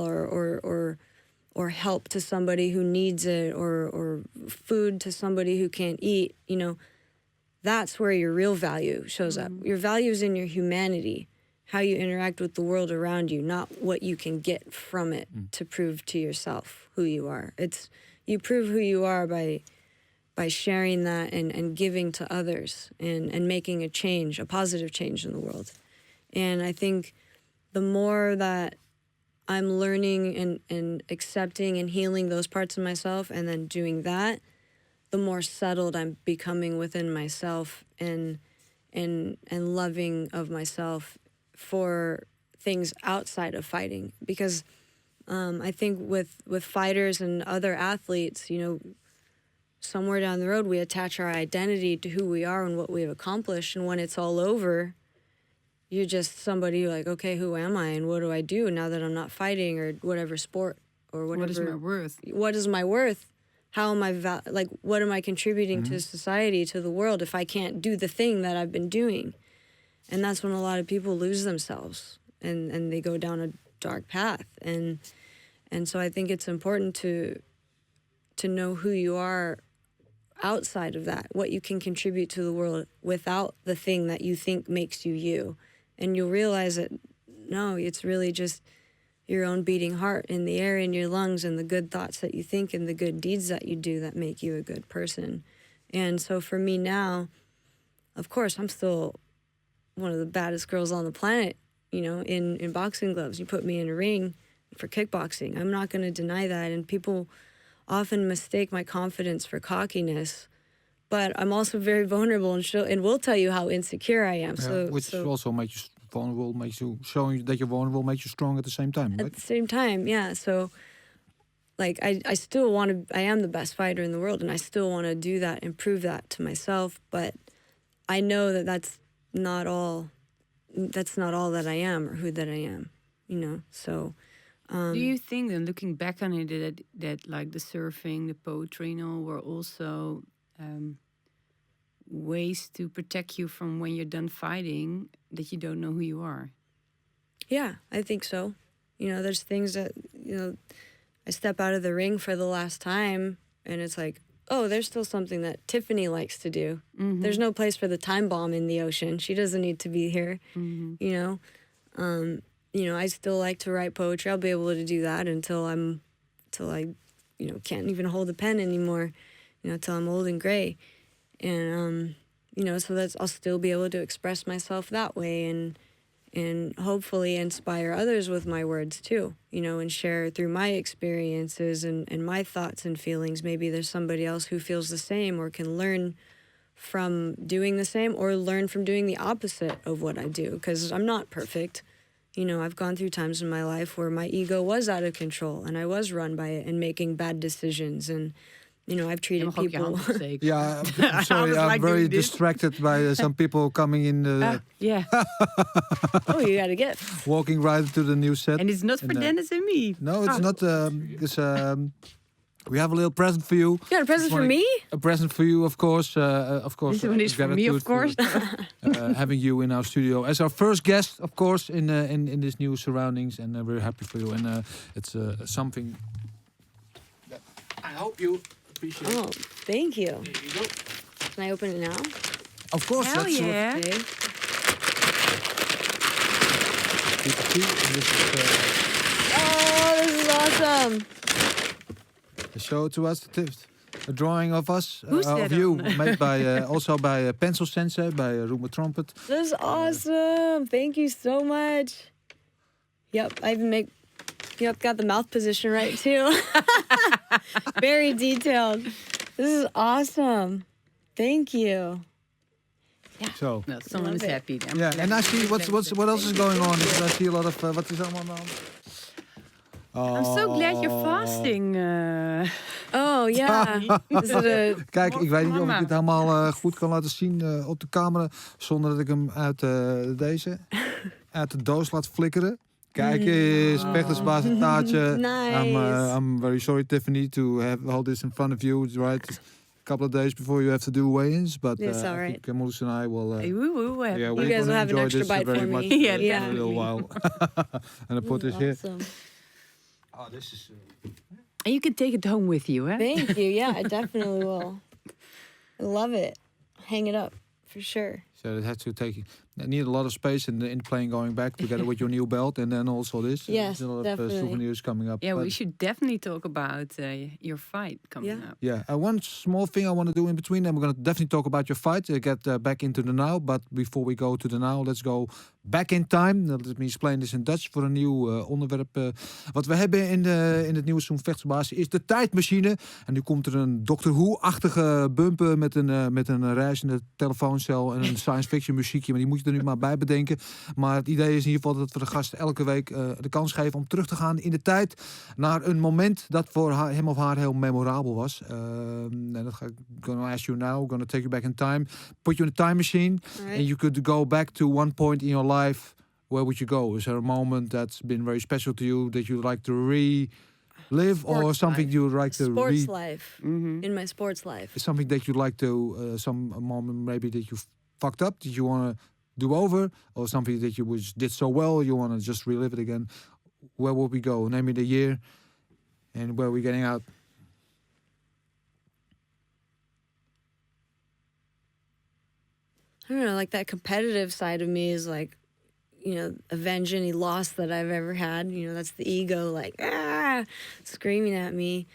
or help to somebody who needs it, or food to somebody who can't eat, that's where your real value shows up. Your value is in your humanity, how you interact with the world around you, not what you can get from it to prove to yourself who you are. You prove who you are by sharing that and giving to others and making a positive change in the world. And I think the more that I'm learning and accepting and healing those parts of myself and then doing that, the more settled I'm becoming within myself and loving of myself for things outside of fighting. Because I think with fighters and other athletes, somewhere down the road, we attach our identity to who we are and what we've accomplished. And when it's all over, you're just somebody like, okay, who am I and what do I do now that I'm not fighting or whatever sport or whatever. What is my worth? What is my worth? How am I, what am I contributing to society, to the world, if I can't do the thing that I've been doing? And that's when a lot of people lose themselves and they go down a dark path. And so I think it's important to know who you are outside of that, what you can contribute to the world without the thing that you think makes you you. And you'll realize that, no, it's really just your own beating heart and the air in your lungs and the good thoughts that you think and the good deeds that you do that make you a good person. And so for me now, of course, I'm still one of the baddest girls on the planet, you know, in boxing gloves. You put me in a ring for kickboxing. I'm not going to deny that. And people often mistake my confidence for cockiness, but I'm also very vulnerable and will tell you how insecure I am. Which also makes you vulnerable, showing that you're vulnerable makes you strong at the same time, right? At the same time, yeah. So, like, I still want to, I am the best fighter in the world, and I still want to do that and prove that to myself, but I know that that's not all that I am or who that I am, you know, so... do you think, then, looking back on it, that like the surfing, the poetry and all were also ways to protect you from when you're done fighting, that you don't know who you are? Yeah, I think so. You know, there's things that, you know, I step out of the ring for the last time and it's like, oh, there's still something that Tiffany likes to do. Mm-hmm. There's no place for the time bomb in the ocean. She doesn't need to be here, you know. You know, I still like to write poetry. I'll be able to do that until I, you know, can't even hold a pen anymore, you know, till I'm old and gray. And, you know, so I'll still be able to express myself that way and hopefully inspire others with my words too, you know, and share through my experiences and my thoughts and feelings. Maybe there's somebody else who feels the same or can learn from doing the same or learn from doing the opposite of what I do, because I'm not perfect. You know, I've gone through times in my life where my ego was out of control and I was run by it and making bad decisions. And, you know, I've treated people... Yeah, I'm sorry, I'm very distracted by some people coming in. Yeah. Oh, you got a gift. Walking right to the new set. And it's not for Dennis and me. No, it's not. It's, we have a little present for you. You got a present for me? A present for you, of course. This one is for me, of course. Having you in our studio as our first guest, of course, in these new surroundings, and we're happy for you. And it's something that I hope you appreciate. Oh, thank you. Here you go. Can I open it now? Of course. Hell that's yeah. Okay. Oh, this is awesome. Show to us a drawing of us, of you, made by also by Pencil Sensei, by Roemer Trumpet. This is awesome. Thank you so much. Yep, got the mouth position right too. Very detailed. This is awesome. Thank you. Yeah. So no, someone is happy. Yeah, and I see what else is going on. I see a lot of what is allemaal on. I'm so glad you're fasting. Oh, ja. Yeah. Kijk, ik weet niet of ik het helemaal goed kan laten zien op de camera, zonder dat ik hem uit de doos laat flikkeren. Kijk eens, Vechtersbazen taartje. Nice. I'm very sorry, Tiffany, to have all this in front of you. It's right. A couple of days before you have to do weigh-ins, but it's all right. I think Marloes and I will. You guys will have an extra bite very for much, me. Yeah, for a little while. And I put this awesome. here. Oh, this is. And you can take it home with you, eh? Thank you. Yeah, I definitely will. I love it. Hang it up for sure. So it had to need a lot of space in the plane going back together with your new belt, and then also this. Yes, a lot definitely. of souvenirs coming up. Yeah, we should definitely talk about your fight coming up. Yeah, one small thing I want to do in between, and we're going to definitely talk about your fight. Get back into the now, but before we go to the now, let's go back in time. Let me explain this in Dutch voor een nieuw onderwerp. Wat we hebben in het nieuwe seizoen Vechtersbazen is de tijdmachine. En nu komt er een Doctor Who-achtige bumper met een reizende telefooncel en een science fiction muziekje. Maar die moet je er nu maar bij bedenken. Maar het idee is in ieder geval dat we de gast elke week de kans geven om terug te gaan in de tijd naar een moment dat voor hem of haar heel memorabel was. En dat ga ik gonna ask you now, gonna take you back in time, put you in a time machine, and you could go back to one point in your life. Where would you go? Is there a moment that's been very special to you that you'd like to relive, or something you'd like to sports life? In my sports life, is something that you'd like to some moment maybe that you fucked up that you want to do over, or something that you did so well you want to just relive it again? Where would we go? Name me the year and where we're getting out. I don't know, like that competitive side of me is like, you know, avenge any loss that I've ever had. You know, that's the ego, like, screaming at me.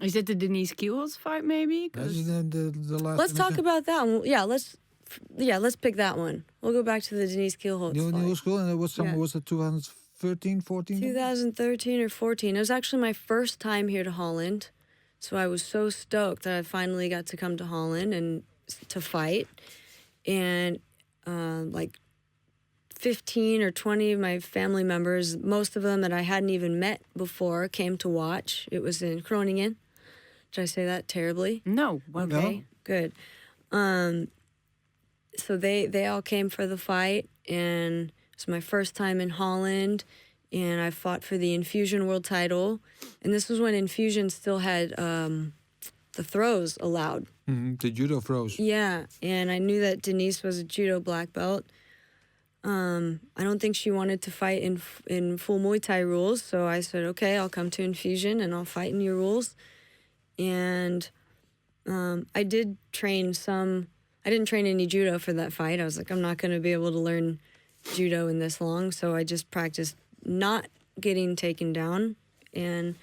Is it the Denise Kielholz fight, maybe? The last Let's talk about that one. Let's pick that one. We'll go back to the Denise Kielholz fight. New school, and was it 2013, 14? 2013 or 14. It was actually my first time here to Holland. So I was so stoked that I finally got to come to Holland and to fight. And like 15 or 20 of my family members, most of them that I hadn't even met before, came to watch. It was in Groningen. Did I say that terribly? No. Okay, No. good. So they all came for the fight, and it was my first time in Holland, and I fought for the Infusion World title. And this was when Infusion still had the throws allowed. The judo throws. Yeah, and I knew that Denise was a judo black belt. I don't think she wanted to fight in full Muay Thai rules, so I said, okay, I'll come to Infusion and I'll fight in your rules. And I did train I didn't train any judo for that fight. I was like, I'm not going to be able to learn judo in this long, so I just practiced not getting taken down. And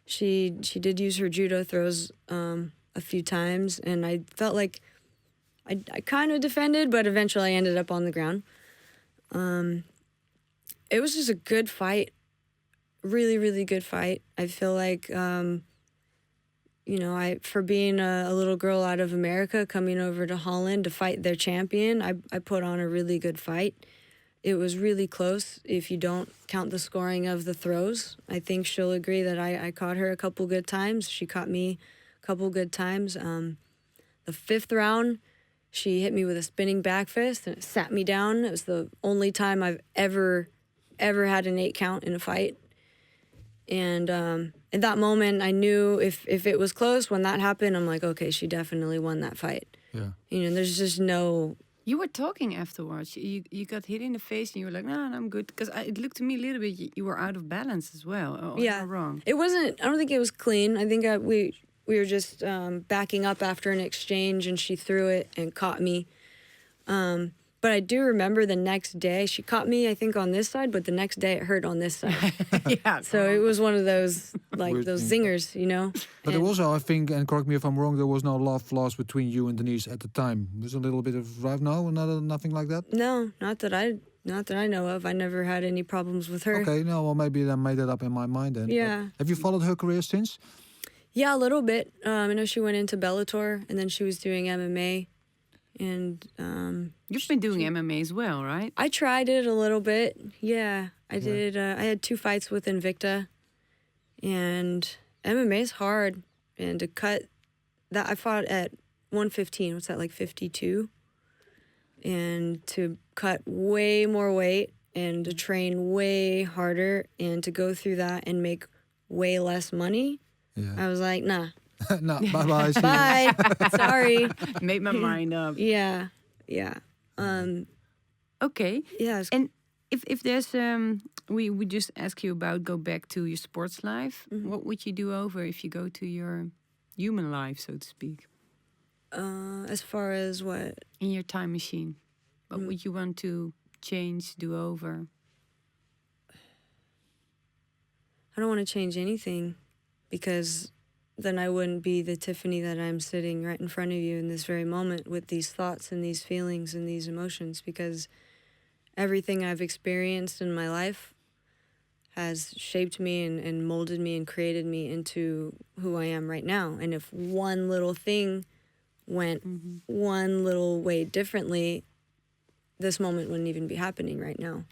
she did use her judo throws a few times, and I felt like I kind of defended, but eventually I ended up on the ground. It was just a good fight. Really, really good fight. I feel like, you know, for being a little girl out of America coming over to Holland to fight their champion, I put on a really good fight. It was really close if you don't count the scoring of the throws. I think she'll agree that I caught her a couple good times. She caught me a couple good times. The fifth round, she hit me with a spinning back fist and it sat me down. It was the only time I've ever had an 8 count in a fight. And in that moment, I knew if it was close, when that happened, I'm like, okay, she definitely won that fight. Yeah. You know, there's just no... You were talking afterwards. You got hit in the face and you were like, no, I'm good. Because it looked to me a little bit, you were out of balance as well. Or yeah. Am I wrong? It wasn't, I don't think it was clean. I think we were just backing up after an exchange and she threw it and caught me. But I do remember the next day, she caught me, I think, on this side, but the next day it hurt on this side. Yeah. So it was one of those, like, Weird those thing. zingers, you know? But there was, I think, and correct me if I'm wrong, there was no love lost between you and Denise at the time. Was a little bit of right now, nothing like that? No, not that I know of. I never had any problems with her. Okay, no, well, maybe I made that up in my mind then. Yeah. But have you followed her career since? Yeah, a little bit. I know she went into Bellator, and then she was doing MMA. And You've been doing MMA as well, right? I tried it a little bit. Yeah, I did. I had 2 fights with Invicta, and MMA is hard. And to cut that, I fought at 115. What's that, like 52? And to cut way more weight and to train way harder and to go through that and make way less money, I was like, nah. No, bye-bye. see you. Bye. Sorry. Made my mind up. Yeah. Okay. Yeah. And if there's we just ask you about go back to your sports life. Mm-hmm. What would you do over if you go to your human life, so to speak? As far as what? In your time machine. What would you want to change, do over? I don't want to change anything because then I wouldn't be the Tiffany that I'm sitting right in front of you in this very moment with these thoughts and these feelings and these emotions, because everything I've experienced in my life has shaped me and molded me and created me into who I am right now. And if one little thing went one little way differently, this moment wouldn't even be happening right now.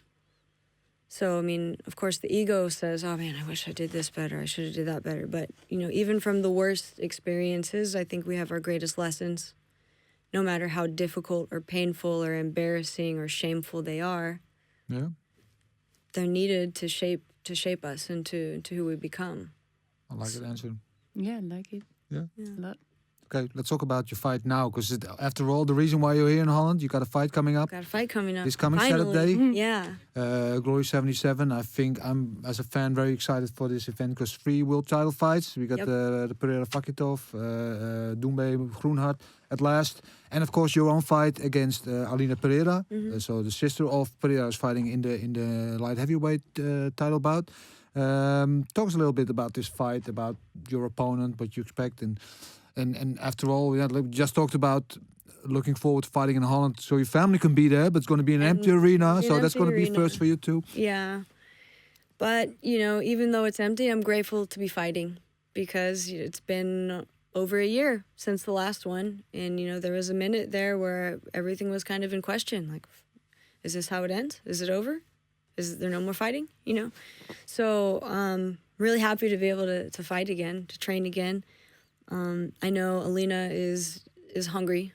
So, I mean, of course, the ego says, oh, man, I wish I did this better. I should have did that better. But, even from the worst experiences, I think we have our greatest lessons. No matter how difficult or painful or embarrassing or shameful they are, they're needed to shape us into who we become. I like that answer. Yeah, I like it. Yeah? A lot. Okay, let's talk about your fight now. Because after all, the reason why you're here in Holland, you got a fight coming up. Got a fight coming up. This coming Finally. Saturday. Yeah. Glory 77. I think I'm, as a fan, very excited for this event. Because 3 world title fights. We got the Pereira Vakitov, Doembe Groenhart at last. And of course, your own fight against Alina Pereira. So the sister of Pereira is fighting in the light heavyweight title bout. Talk us a little bit about this fight, about your opponent, what you expect, and after all, we just talked about looking forward to fighting in Holland, so your family can be there, but it's going to be an empty arena, so that's going to be first for you too. Yeah, but even though it's empty, I'm grateful to be fighting because it's been over a year since the last one, and there was a minute there where everything was kind of in question, like, is this how it ends? Is it over? Is there no more fighting? So really happy to be able to fight again, to train again. I know Alina is hungry.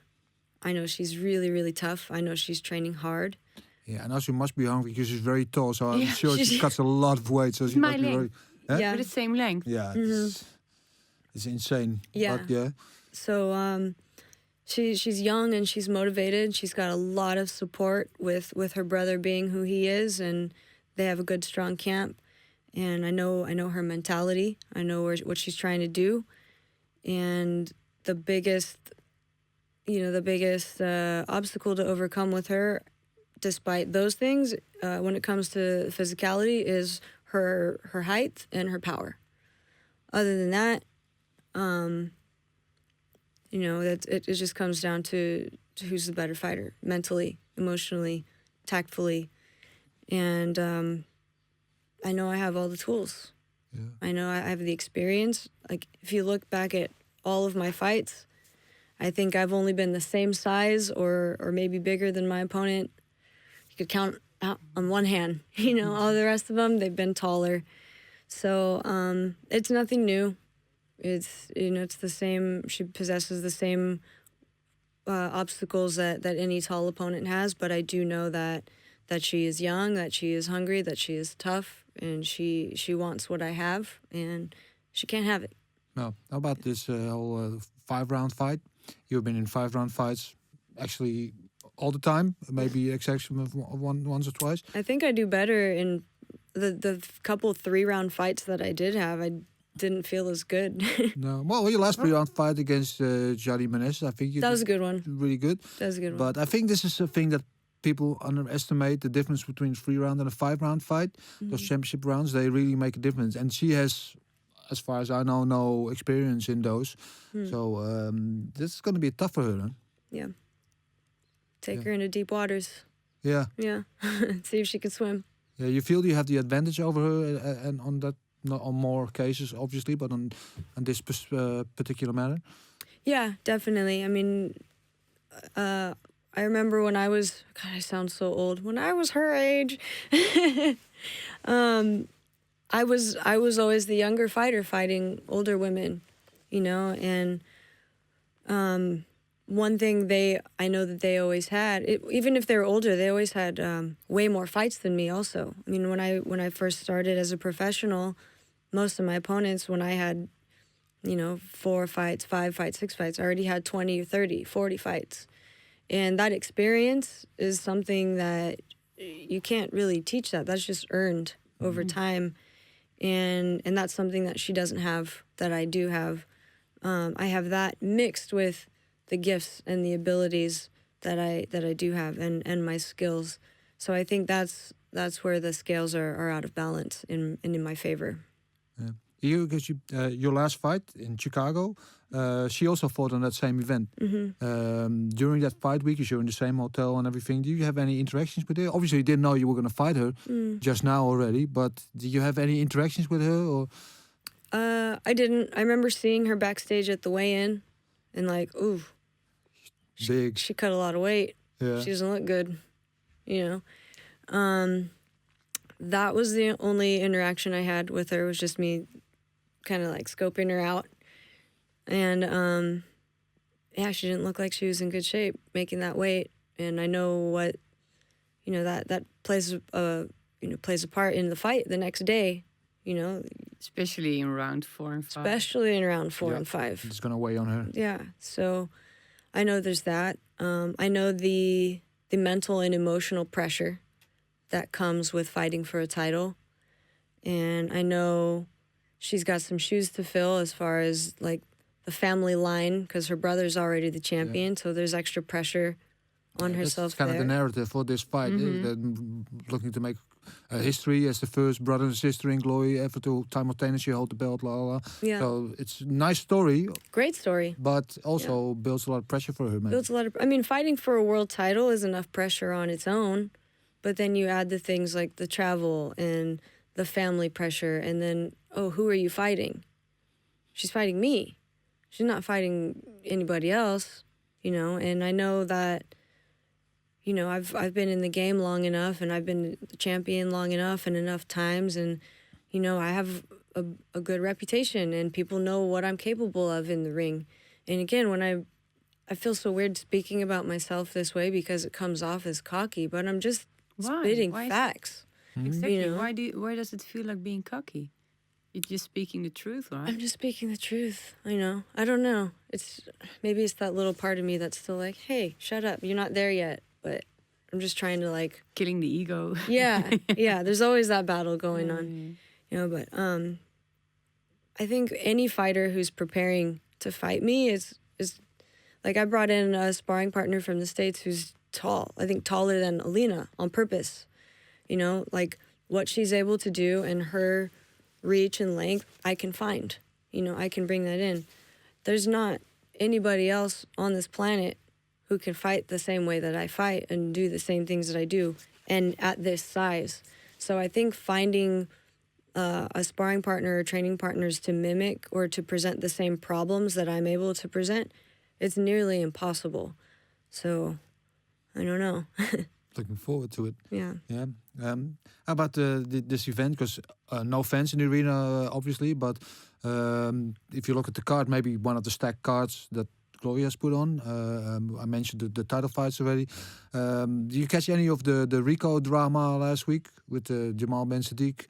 I know she's really, really tough. I know she's training hard. Yeah, and also must be hungry because she's very tall, so I'm sure she cuts a lot of weight. So she must be very... Yeah, we're the same length. Yeah, it's insane. Yeah. But, So she's young and she's motivated. She's got a lot of support with her brother being who he is, and they have a good, strong camp. And I know her mentality. I know what she's trying to do. And the biggest obstacle to overcome with her, despite those things, when it comes to physicality, is her height and her power. Other than that, it just comes down to who's the better fighter, mentally, emotionally, tactfully. And I know I have all the tools. Yeah. I know I have the experience. Like, if you look back at all of my fights, I think I've only been the same size or maybe bigger than my opponent. You could count out on one hand. All the rest of them, they've been taller. So it's nothing new. It's it's the same. She possesses the same obstacles that any tall opponent has. But I do know that she is young, that she is hungry, that she is tough, and she wants what I have, and she can't have it. No. How about this whole 5-round fight? You've been in 5-round fights actually all the time, maybe exception of once or twice. I think I do better in the couple 3-round fights that I did have. I didn't feel as good. No. Well, your last 3-round fight against Jari Menes, I think that was a good one. Really good. That was a good one. But I think this is a thing that people underestimate, the difference between a 3-round and a 5-round fight. Those championship rounds, they really make a difference. And she has, as far as I know, no experience in those. So this is going to be tough for her, huh? Yeah. Take her into deep waters. Yeah. Yeah. See if she can swim. Yeah, you feel you have the advantage over her and on that, not on more cases, obviously, but on this particular matter? Yeah, definitely. I mean, I remember when I was, God, I sound so old. When I was her age, I was always the younger fighter fighting older women, and one thing I know that they always had, even if they were older, they always had way more fights than me also. I mean, when I first started as a professional, most of my opponents, when I had, 4 fights, 5 fights, 6 fights, I already had 20 or 30, 40 fights. And that experience is something that you can't really teach that. That's just earned over time. And that's something that she doesn't have, that I do have. I have that mixed with the gifts and the abilities that I do have and my skills. So I think that's where the scales are out of balance in my favor. Yeah. Because your last fight in Chicago, she also fought on that same event. During that fight week, you're in the same hotel and everything. Do you have any interactions with her? Obviously, you didn't know you were going to fight her just now already, but did you have any interactions with her? Or I didn't. I remember seeing her backstage at the weigh-in and like, ooh, big. She cut a lot of weight. Yeah. She doesn't look good. you know. That was the only interaction I had with her, was just me kind of like scoping her out. And yeah, she didn't look like she was in good shape making that weight. And I know what, you know, that plays a part in the fight the next day, you know. Especially in round 4 and 5. Especially in round 4 and 5. It's going to weigh on her. Yeah, so I know there's that. I know the mental and emotional pressure that comes with fighting for a title. And I know she's got some shoes to fill as far as like the family line, because her brother's already the champion, so there's extra pressure on herself. That's kind of the narrative for this fight. They're looking to make a history as the first brother and sister in Glory ever to simultaneously hold the belt. Yeah. So it's a nice story. Great story. But also builds a lot of pressure for her, man. Builds a lot of. I mean, fighting for a world title is enough pressure on its own, but then you add the things like the travel and the family pressure, and then, oh, who are you fighting? She's fighting me. She's not fighting anybody else, you know. And I know that, you know, I've been in the game long enough, and I've been the champion long enough and enough times, and, you know, I have a good reputation, and people know what I'm capable of in the ring. And again, when I feel so weird speaking about myself this way because it comes off as cocky, but I'm just spitting facts. Exactly. You know? Why does it feel like being cocky? You're just speaking the truth, right? I'm just speaking the truth. I know. I don't know. Maybe it's that little part of me that's still like, hey, shut up. You're not there yet. But I'm just trying to like killing the ego. Yeah. There's always that battle going on. You know, but I think any fighter who's preparing to fight me is like, I brought in a sparring partner from the States who's tall. I think taller than Alina on purpose. You know, like what she's able to do and her reach and length, I can find. You know, I can bring that in. There's not anybody else on this planet who can fight the same way that I fight and do the same things that I do, and at this size. So I think finding a sparring partner or training partners to mimic or to present the same problems that I'm able to present, it's nearly impossible. So I don't know. Looking forward to it. Yeah. How about this event? Because no fans in the arena, obviously, but if you look at the card, maybe one of the stacked cards that Glory has put on. I mentioned the title fights already. Do you catch any of the Rico drama last week with Jamal Ben Sadiq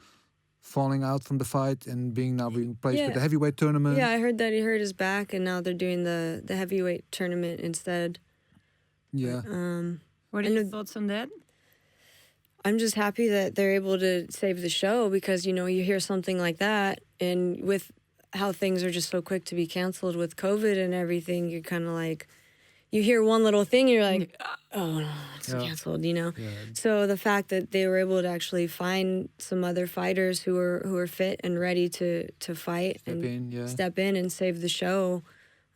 falling out from the fight and being replaced with the heavyweight tournament? Yeah, I heard that he hurt his back, and now they're doing the heavyweight tournament instead. Yeah. What are your thoughts on that? I'm just happy that they're able to save the show, because, you know, you hear something like that, and with how things are just so quick to be canceled with COVID and everything, you're kind of like, you hear one little thing, you're like, oh, no, it's canceled, you know? Yeah. So the fact that they were able to actually find some other fighters who are fit and ready to fight step in and save the show,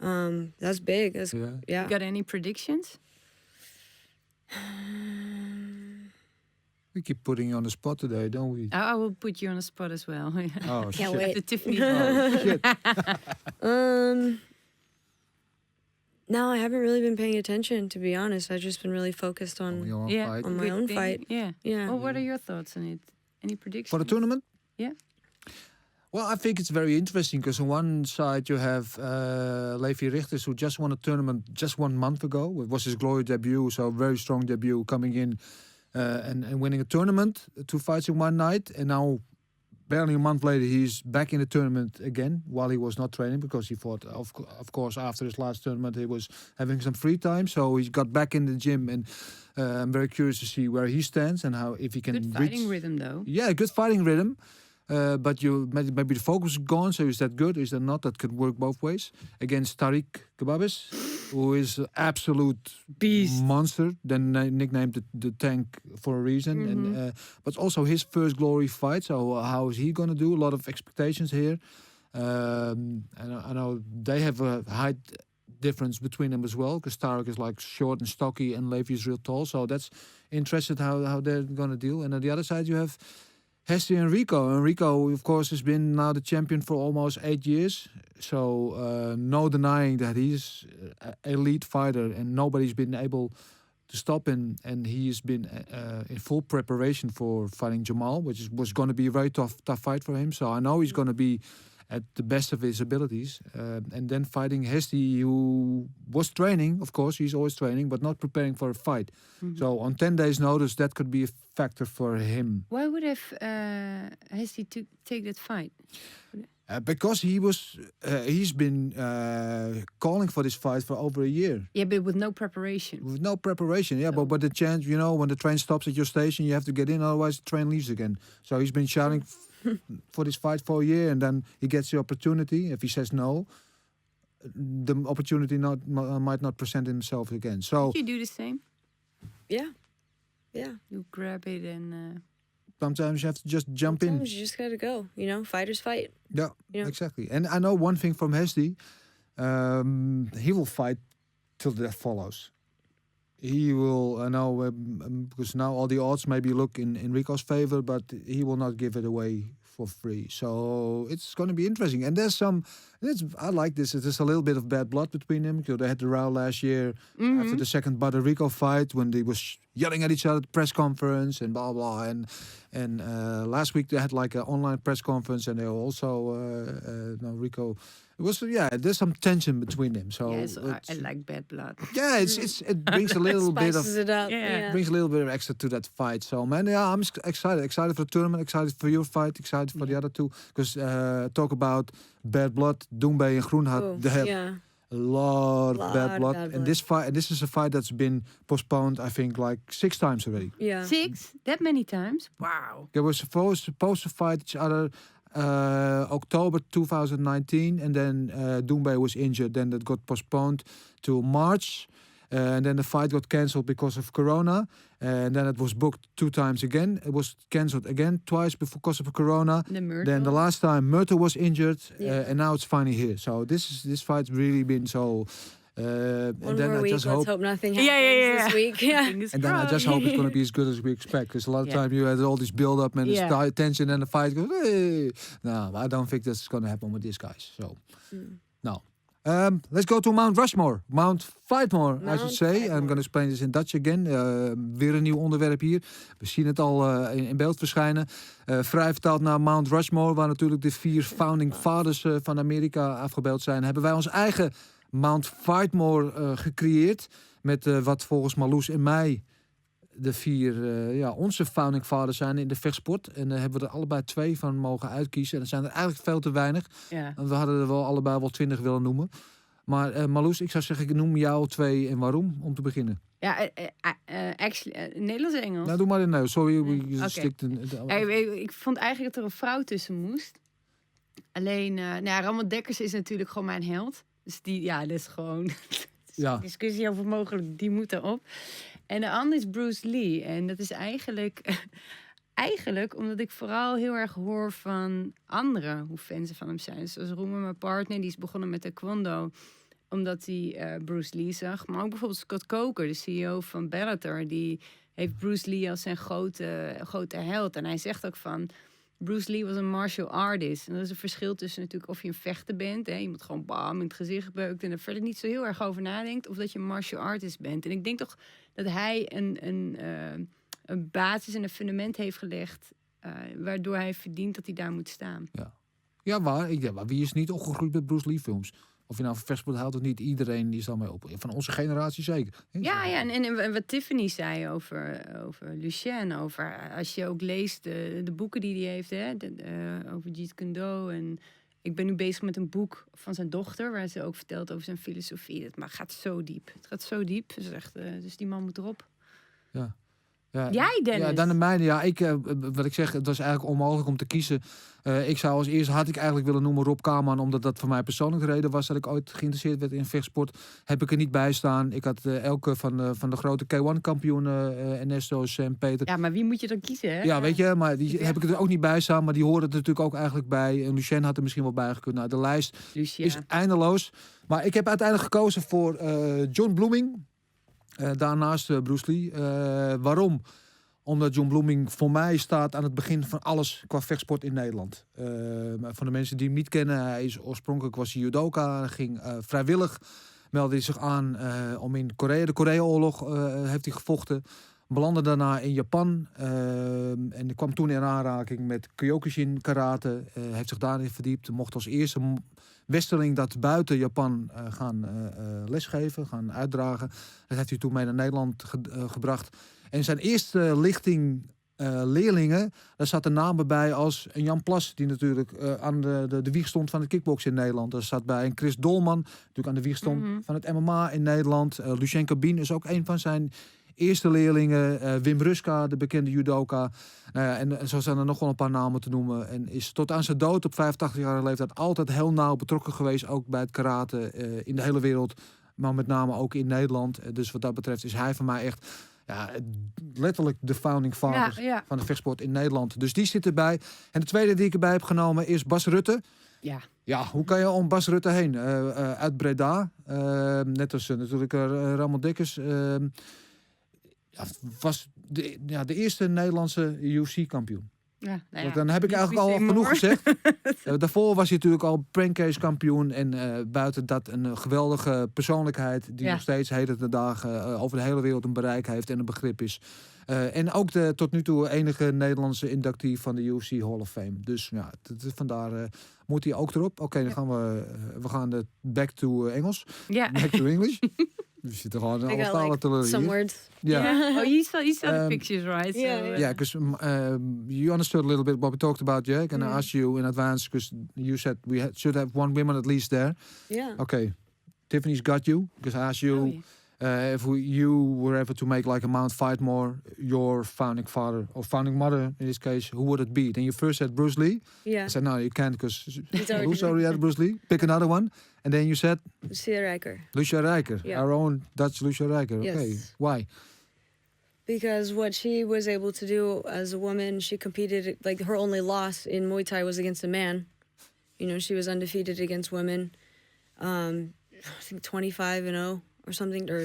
that's big. Yeah. You got any predictions? We keep putting you on the spot today, don't we? I will put you on the spot as well. Oh, can't wait. The Tiffany. Shit. No, I haven't really been paying attention, to be honest. I've just been really focused on my own fight. Yeah. Yeah. Well, what are your thoughts on it? Any predictions? For the tournament? Yeah. Well, I think it's very interesting because on one side you have Levi Richters, who just won a tournament just 1 month ago. It was his Glory debut, so a very strong debut, coming in and winning a tournament, 2 fights in one night. And now, barely a month later, he's back in the tournament again while he was not training, because he thought, of course, after his last tournament, he was having some free time. So he got back in the gym, and I'm very curious to see where he stands and how, if he can good fighting rhythm, though. Yeah, good fighting rhythm. But maybe the focus is gone, so is that good? Is that not? That could work both ways. Against Tariq Kababis, who is an absolute beast, monster, then nicknamed the Tank for a reason. And but also his first Glory fight, so how is he going to do? A lot of expectations here. And I know they have a height difference between them as well, because Tariq is like short and stocky and Levi is real tall, so that's interesting how they're going to deal. And on the other side you have Hesse and Rico. And Rico, of course, has been now the champion for almost 8 years. So no denying that he's an elite fighter, and nobody's been able to stop, and he has been in full preparation for fighting Jamal, which was going to be a very tough fight for him. So I know he's going to be at the best of his abilities, and then fighting Hesty, who was training, of course, he's always training, but not preparing for a fight. So on 10 days' notice, that could be a factor for him. Why would Hesty to take that fight? Because he's been calling for this fight for over a year. Yeah, but with no preparation. With no preparation, yeah. So. But the chance, when the train stops at your station, you have to get in, otherwise the train leaves again. So he's been shouting for this fight for a year, and then he gets the opportunity. If he says no, the opportunity might not present himself again. So did you do the same? Yeah. You grab it and. Sometimes you have to just jump in. Sometimes you just gotta go. Fighters fight. Yeah, exactly. And I know one thing from Hesty. He will fight till death follows. He will, because now all the odds maybe look in Rico's favor, but he will not give it away for free. So it's going to be interesting. And I like this. There's a little bit of bad blood between them. They had the row last year after the second Butter Rico fight, when they was yelling at each other at the press conference and blah blah. And last week they had like an online press conference, and they were also Rico. It was there's some tension between them. So yes, I like bad blood. Yeah, it brings a little bit of it up. Yeah. brings a little bit of extra to that fight. So man, I'm excited for the tournament, excited for your fight, excited for the other two. Because talk about bad blood, Doumbé and Groenhart, they have a lot of bad blood. And this is a fight that's been postponed, I think, like 6 times already. Yeah. 6? That many times? Wow. They were supposed to fight each other October 2019, and then Doumbé was injured. Then that got postponed to March, and then the fight got cancelled because of Corona. And then it was booked 2 times again. It was cancelled again twice because of Corona. Then the last time Myrtle was injured, and now it's finally here. So this fight's really been so. One more week. Let's hope nothing happens this week. Yeah. And then I just hope it's going to be as good as we expect. Because a lot of time you had all this build up and this tension, and the fight goes. Hey. No, I don't think that's going to happen with these guys. So no. Let's go to Mount Rushmore. Mount Fightmore, I should say. I'm going to explain this in Dutch again. Weer een nieuw onderwerp hier. We zien het al in beeld verschijnen. Vrij vertaald naar Mount Rushmore, waar natuurlijk de 4 founding fathers van Amerika afgebeeld zijn. Hebben wij ons eigen Mount Fightmore gecreëerd. Met wat volgens Marloes en mij de 4 onze founding fathers zijn in de vechtsport. En daar hebben we er allebei 2 van mogen uitkiezen. En dat zijn er eigenlijk veel te weinig. Ja. We hadden er wel allebei wel 20 willen noemen. Maar Marloes, ik zou zeggen, ik noem jou 2 en waarom, om te beginnen. Ja, Nederlands en Engels? Nou, doe maar in Nederlands. Sorry, ik vond eigenlijk dat er een vrouw tussen moest. Alleen, Ramon Dekkers is natuurlijk gewoon mijn held. Dus dat is gewoon discussie over mogelijk, die moet erop. En de ander is Bruce Lee. En dat is eigenlijk omdat ik vooral heel erg hoor van anderen hoe fan ze van hem zijn. Zoals Roemer, mijn partner, die is begonnen met taekwondo omdat hij Bruce Lee zag. Maar ook bijvoorbeeld Scott Coker, de CEO van Bellator, die heeft Bruce Lee als zijn grote held. En hij zegt ook van, Bruce Lee was een martial artist. En dat is een verschil tussen natuurlijk of je een vechter bent. Hè, iemand gewoon bam in het gezicht beukt en er verder niet zo heel erg over nadenkt. Of dat je een martial artist bent. En ik denk toch dat hij een basis en een fundament heeft gelegd. Waardoor hij verdient dat hij daar moet staan. Ja, waar. Wie is niet opgegroeid met Bruce Lee films? Of je nou van vechtsport houdt of niet, iedereen is daarmee op. Van onze generatie zeker. Ja, en wat Tiffany zei over Lucien, over als je ook leest de boeken die hij heeft, over Jeet Kune Do. En ik ben nu bezig met een boek van zijn dochter, waar ze ook vertelt over zijn filosofie. Het gaat zo diep. Het gaat zo diep. Ze zegt, dus die man moet erop. Ja. Ja, jij, Dennis? Ja, dan de mijne. Ja, wat ik zeg, het was eigenlijk onmogelijk om te kiezen. Ik zou als eerste, had ik eigenlijk willen noemen Rob Kaman, omdat dat voor mij persoonlijk de reden was dat ik ooit geïnteresseerd werd in vechtsport. Heb ik er niet bij staan. Ik had elke van de grote K1-kampioen, Ernesto's en Peter. Ja, maar wie moet je dan kiezen, hè? Ja, weet je, maar die heb ik er ook niet bij staan, maar die horen er natuurlijk ook eigenlijk bij. En Lucien had er misschien wel bij gekund. Nou, de lijst is eindeloos. Maar ik heb uiteindelijk gekozen voor John Blooming. Daarnaast Bruce Lee. Waarom? Omdat John Blooming voor mij staat aan het begin van alles qua vechtsport in Nederland. Van de mensen die hem niet kennen, hij is oorspronkelijk was judoka, ging vrijwillig meldde hij zich aan om in Korea, de Korea-oorlog heeft hij gevochten. Belandde daarna in Japan en kwam toen in aanraking met Kyokushin karate. Heeft zich daarin verdiept. Mocht als eerste westerling dat buiten Japan gaan lesgeven, gaan uitdragen. Dat heeft hij toen mee naar Nederland gebracht. En zijn eerste lichting leerlingen, daar zaten namen bij als een Jan Plas, die natuurlijk aan de wieg stond van het kickboksen in Nederland. Er zat bij een Chris Dolman, natuurlijk aan de wieg stond van het MMA in Nederland. Lucien Carbin is ook een van zijn eerste leerlingen. Wim Ruska, de bekende judoka. En zo zijn er nog wel een paar namen te noemen. En is tot aan zijn dood op 85-jarige leeftijd altijd heel nauw betrokken geweest. Ook bij het karate in de hele wereld. Maar met name ook in Nederland. Dus wat dat betreft is hij voor mij echt letterlijk de founding father van de vechtsport in Nederland. Dus die zit erbij. En de tweede die ik erbij heb genomen is Bas Rutte. Ja, hoe kan je om Bas Rutte heen? Uit Breda. Net als natuurlijk Ramon Dekkers. Was de eerste Nederlandse UFC-kampioen. Ja, Dan heb ik eigenlijk al genoeg gezegd. Daarvoor was hij natuurlijk al prankcase kampioen. En buiten dat een geweldige persoonlijkheid. Die nog steeds heden de dagen over de hele wereld een bereik heeft en een begrip is. En ook de tot nu toe enige Nederlandse inductie van de UFC Hall of Fame. Dus ja, vandaar moet hij ook erop. Oké, dan gaan we gaan back to Engels. Back to English. We zitten gewoon in alle talen te leren. Some words. Yeah. Oh, you saw the pictures, right? Yeah, because you understood a little bit what we talked about, Jack. And I asked you in advance because you said we should have one woman at least there. Yeah. Okay, Tiffany's got you because I asked you if you were ever to make like a Mount Fightmore, your founding father or founding mother in this case, who would it be? Then you first said Bruce Lee. Yeah. I said no, you can't because who's already had Bruce Lee. Pick another one. And then you said Lucia Rijker. Lucia Rijker, our own Dutch Lucia Rijker. Yes. Okay, why? Because what she was able to do as a woman, she competed, like her only loss in Muay Thai was against a man. You know, she was undefeated against women. I think 25-0 or something. Or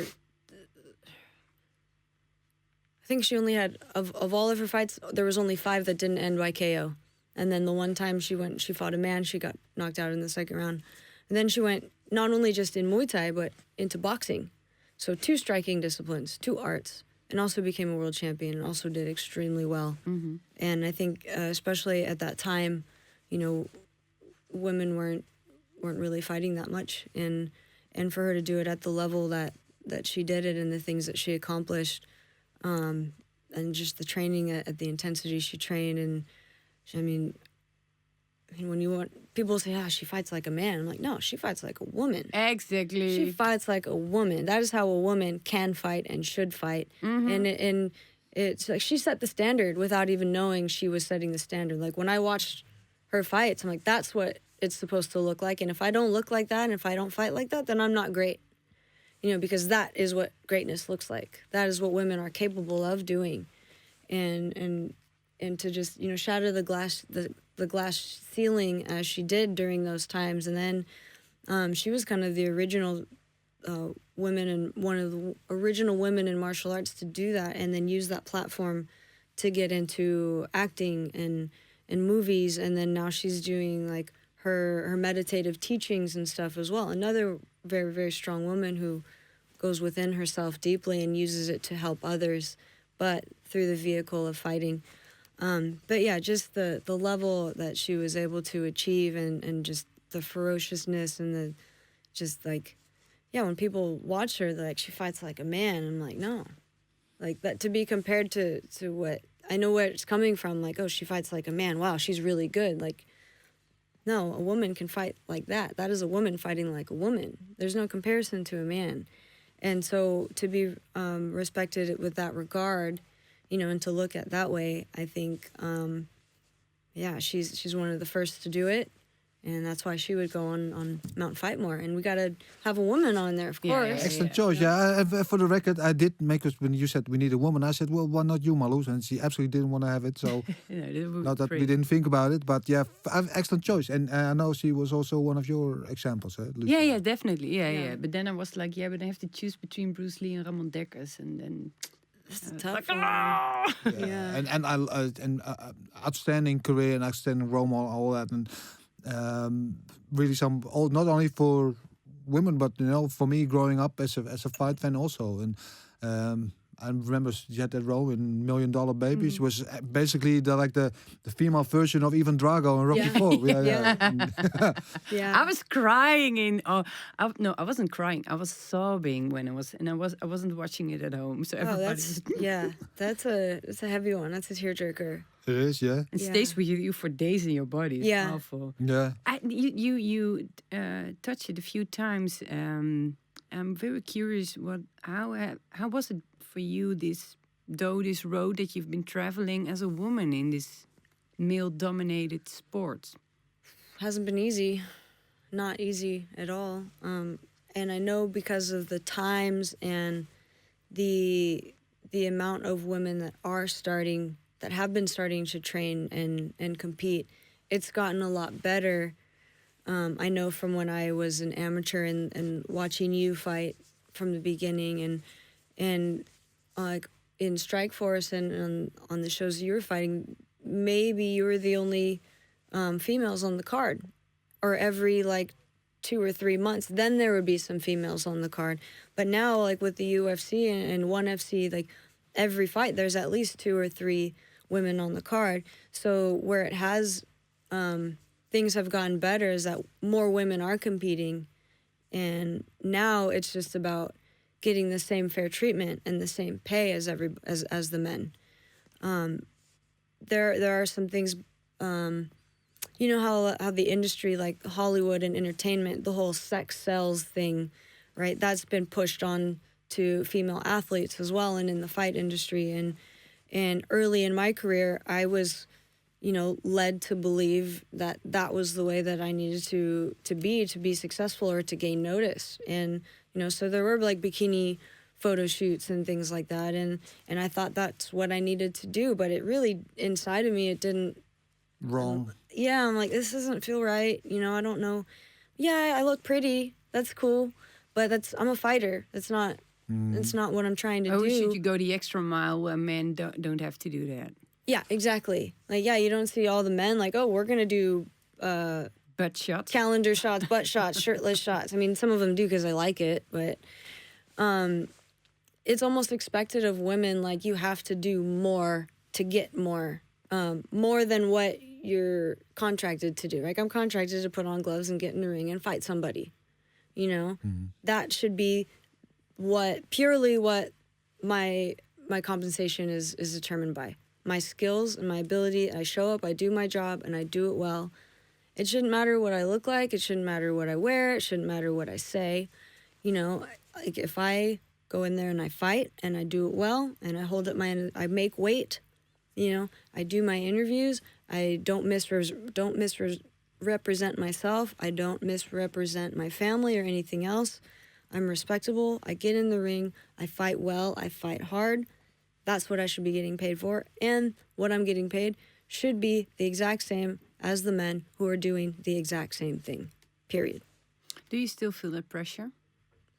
I think she only had, of all of her fights, there was only 5 that didn't end by KO. And then the one time she fought a man, she got knocked out in the second round. And then she went not only just in Muay Thai, but into boxing. So 2 striking disciplines, 2 arts, and also became a world champion and also did extremely well. Mm-hmm. And I think especially at that time, you know, women weren't really fighting that much. And for her to do it at the level that she did it and the things that she accomplished, and just the training at the intensity she trained. And I mean, when you want people say, she fights like a man. I'm like, no, she fights like a woman. Exactly. She fights like a woman. That is how a woman can fight and should fight. Mm-hmm. And it's like she set the standard without even knowing she was setting the standard. Like when I watched her fights, I'm like, that's what it's supposed to look like. And if I don't look like that and if I don't fight like that, then I'm not great. You know, because that is what greatness looks like. That is what women are capable of doing. And to just, you know, shatter the glass ceiling as she did during those times. And then she was kind of the original women and one of the original women in martial arts to do that, and then use that platform to get into acting and movies. And then now she's doing like her meditative teachings and stuff as well. Another very, very strong woman who goes within herself deeply and uses it to help others, but through the vehicle of fighting. But yeah, just the level that she was able to achieve and just the ferociousness and the just like, yeah, when people watch her, they're like, she fights like a man. I'm like, no. Like that to be compared to what I know where it's coming from, like, oh, she fights like a man. Wow, she's really good. Like, no, a woman can fight like that. That is a woman fighting like a woman. There's no comparison to a man. And so to be respected with that regard, you know, and to look at that way, I think, yeah, she's one of the first to do it. And that's why she would go on Mount Fightmore. And we got to have a woman on there, of course. Excellent choice. Yeah, for the record, I did make us, when you said we need a woman, I said, well, why not you, Marloes? And she absolutely didn't want to have it. So not that we didn't think about it, but yeah, excellent choice. And I know she was also one of your examples. Lucien. Yeah, definitely. Yeah. But then I was like, but I have to choose between Bruce Lee and Ramon Dekkers. And then... It's a tough like, one. Yeah. And outstanding career and outstanding role model, all that. And really not only for women, but for me, growing up as a fight fan also, and I remember you had that role in $1 Million Babies. Was basically the female version of Ivan Drago and Rocky IV. Yeah. I was crying I wasn't crying. I was sobbing when I wasn't watching it at home. So everybody. That's a heavy one. That's a tearjerker. It is, yeah. It stays with you for days in your body. It's powerful. Yeah. You touched it a few times. I'm very curious. How was it for you? This road that you've been traveling as a woman in this male-dominated sport. Hasn't been easy. Not easy at all. And I know because of the times and the amount of women that have been starting to train and compete, it's gotten a lot better. I know from when I was an amateur and watching you fight from the beginning and like in Strikeforce and on the shows you were fighting, maybe you were the only females on the card, or every like 2 or 3 months, then there would be some females on the card. But now, like with the UFC and ONE FC, like every fight, there's at least 2 or 3 women on the card. So where it has, things have gotten better is that more women are competing. And now it's just about getting the same fair treatment and the same pay as the men. There are some things, you know how the industry, like Hollywood and entertainment, the whole sex sells thing, right? That's been pushed on to female athletes as well, and in the fight industry. And early in my career, I was, led to believe that was the way that I needed to be successful or to gain notice. And so there were like bikini photo shoots and things like that, and I thought that's what I needed to do. But it really, inside of me, it didn't. Wrong. Yeah, I'm like, this doesn't feel right. I don't know. Yeah, I look pretty. That's cool, but I'm a fighter. That's not. That's not what I'm trying to do. Or should you go the extra mile where men don't have to do that? Yeah, exactly. Like, yeah, you don't see all the men like, oh, we're gonna do butt shots, calendar shots, butt shots, shirtless shots. I mean, some of them do because I like it, but it's almost expected of women. Like, you have to do more to get more than what you're contracted to do. Like, I'm contracted to put on gloves and get in the ring and fight somebody. That should be what my compensation is determined by. My skills and my ability. I show up, I do my job, and I do it well. It shouldn't matter what I look like. It shouldn't matter what I wear. It shouldn't matter what I say. Like if I go in there and I fight and I do it well and I hold up I make weight, I do my interviews. I don't misrepresent myself. I don't misrepresent my family or anything else. I'm respectable. I get in the ring. I fight well. I fight hard. That's what I should be getting paid for. And what I'm getting paid should be the exact same as the men who are doing the exact same thing, period. Do you still feel that pressure?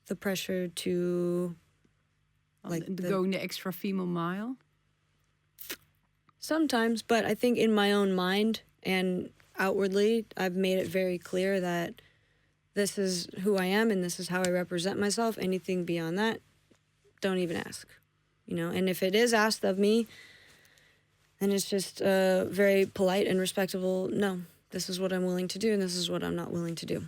The pressure to... going the extra female mile? Sometimes, but I think in my own mind and outwardly, I've made it very clear that this is who I am and this is how I represent myself. Anything beyond that, don't even ask. And if it is asked of me, then it's just very polite and respectable. No, this is what I'm willing to do and this is what I'm not willing to do.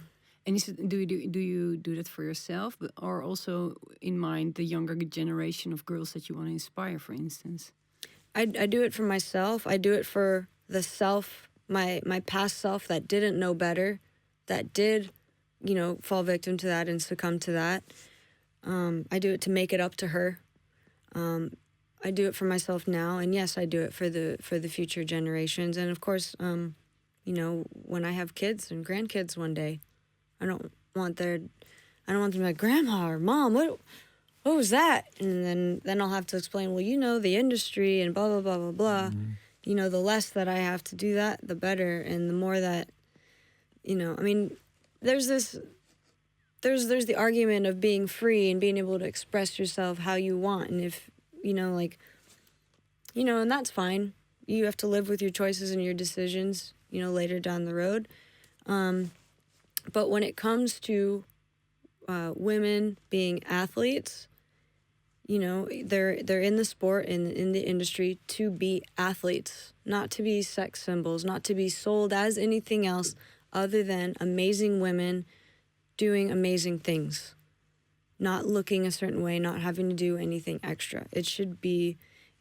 And do you do that for yourself, or also in mind the younger generation of girls that you want to inspire, for instance? I do it for myself. I do it for the self, my past self that didn't know better, that did, fall victim to that and succumb to that. I do it to make it up to her. I do it for myself now, and yes, I do it for the future generations. And of course, when I have kids and grandkids one day, I don't want them to be like, Grandma or Mom, what was that? And then I'll have to explain, well, the industry and blah, blah, blah, blah, blah. Mm-hmm. The less that I have to do that, the better. And the more that, there's the argument of being free and being able to express yourself how you want. And if, and that's fine. You have to live with your choices and your decisions, later down the road. But when it comes to women being athletes. You know, they're in the sport and in the industry to be athletes, not to be sex symbols, not to be sold as anything else other than amazing women doing amazing things, not looking a certain way, not having to do anything extra. It should be,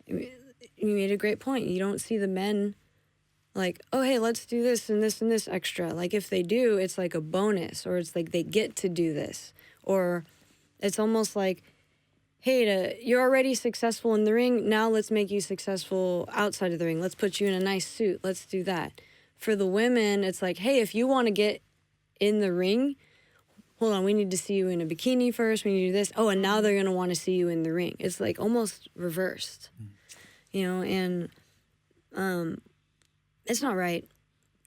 you made a great point. You don't see the men like, oh, hey, let's do this and this and this extra. Like if they do, it's like a bonus, or it's like they get to do this. Or it's almost like, hey, you're already successful in the ring. Now let's make you successful outside of the ring. Let's put you in a nice suit. Let's do that. For the women, it's like, hey, if you want to get in the ring, hold on, we need to see you in a bikini first. We need to do this. Oh, and now they're going to want to see you in the ring. It's like almost reversed, you know, and it's not right.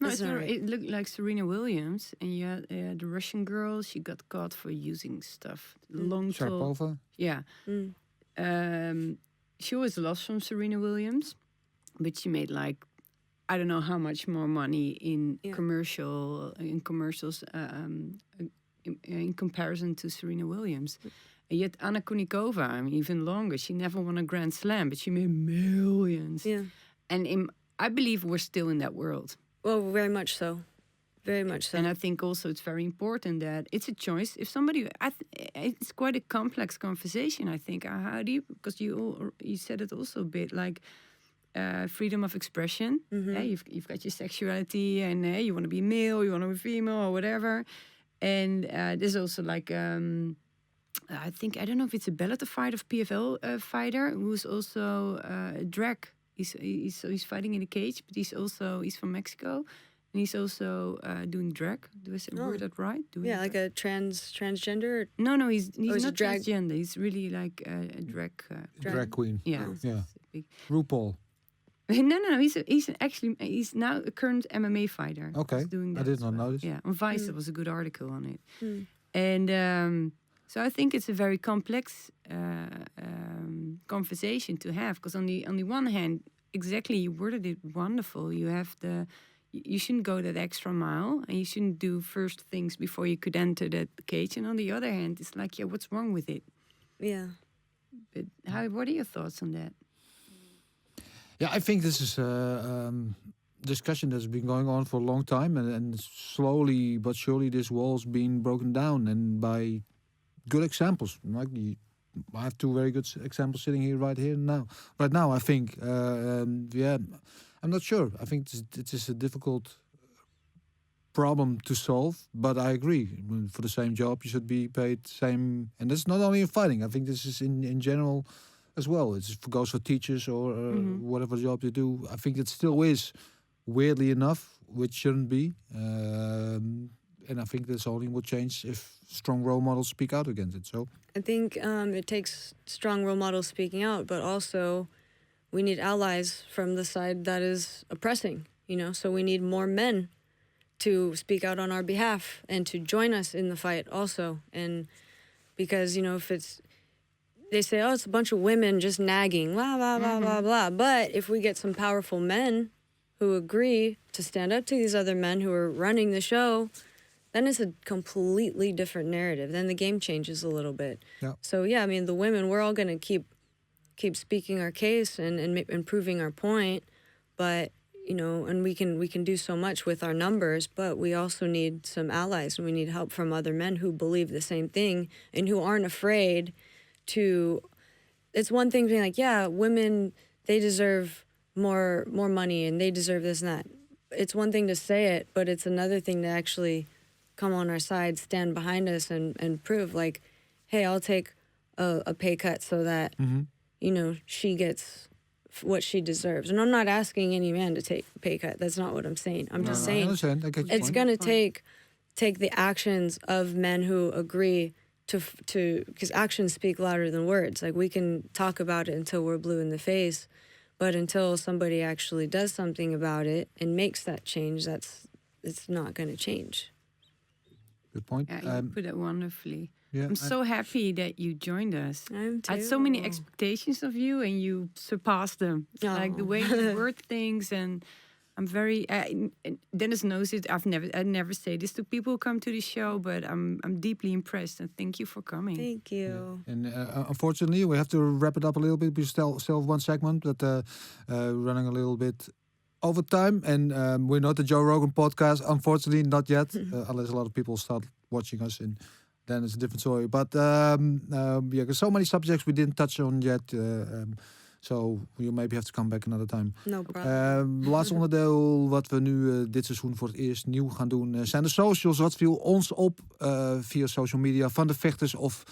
No, it's not right. It looked like Serena Williams, and you had the Russian girl. She got caught for using stuff. Long Sharapova? Yeah. She always lost from Serena Williams, but she made like, I don't know how much more money in commercials in comparison to Serena Williams. And yet Anna Kournikova, even longer. She never won a Grand Slam, but she made millions. Yeah. And I believe we're still in that world. Well, very much so. Very much so. And I think also it's very important that it's a choice. If somebody, it's quite a complex conversation, I think. How do you, because you said it also a bit, like freedom of expression. Yeah, you've got your sexuality, and you want to be male, you want to be female, or whatever. And there's also like, I think, I don't know if it's a Bellator fighter, PFL fighter, who's also a drag. He's fighting in a cage, but he's from Mexico, and he's also doing drag. Do I say word that right? Like a transgender. No, he's not transgender. He's really like a drag queen. Yeah. RuPaul. No. He's now a current MMA fighter. Okay, I did not know this. Yeah, on Vice there was a good article on it, and so I think it's a very complex conversation to have, because on the one hand, exactly, you worded it wonderful. You have you shouldn't go that extra mile, and you shouldn't do first things before you could enter that cage. And on the other hand, it's like, yeah, what's wrong with it? Yeah. But what are your thoughts on that? Yeah, I think this is a discussion that's been going on for a long time, and slowly but surely this wall's been broken down, and by good examples. Like I have two very good examples sitting here right now. Right now, I think, I'm not sure. I think it is a difficult problem to solve, but I agree. For the same job, you should be paid same, and that's not only in fighting. I think this is in general as well. It goes for teachers or whatever job you do. I think it still is, weirdly enough, which shouldn't be. And I think this only will change if strong role models speak out against it. So I think it takes strong role models speaking out, but also we need allies from the side that is oppressing, you know? So we need more men to speak out on our behalf and to join us in the fight also. And because, you know, if they say, oh, it's a bunch of women just nagging, blah, blah, blah, blah, blah. But if we get some powerful men who agree to stand up to these other men who are running the show, then it's a completely different narrative. Then the game changes a little bit. Yeah. So, yeah, I mean, the women, we're all going to keep speaking our case and proving our point. But, you know, and we can do so much with our numbers, but we also need some allies, and we need help from other men who believe the same thing and who aren't afraid to... It's one thing being like, yeah, women, they deserve more money and they deserve this and that. It's one thing to say it, but it's another thing to actually come on our side, stand behind us, and prove, like, hey, I'll take a pay cut so that, you know, she gets what she deserves. And I'm not asking any man to take a pay cut. That's not what I'm saying. I'm just saying it's going to take the actions of men who agree to because actions speak louder than words. Like, we can talk about it until we're blue in the face, but until somebody actually does something about it and makes that change, it's not going to change. Good point. Yeah, you put it wonderfully. Yeah, I'm so happy that you joined us. I'm too. I had so many expectations of you, and you surpassed them. Like the way you word things, and I'm very. Dennis knows it. I never say this to people who come to the show, but I'm deeply impressed, and thank you for coming. Thank you. Yeah. And unfortunately, we have to wrap it up a little bit. We still have one segment, but running a little bit over time. And we're not the Joe Rogan podcast, unfortunately, not yet. Unless a lot of people start watching us, and then it's a different story. But there's so many subjects we didn't touch on yet. So you maybe have to come back another time. No problem. Laatste onderdeel wat we nu dit seizoen voor het eerst nieuw gaan doen... zijn de socials. Wat viel ons op via social media van de vechters of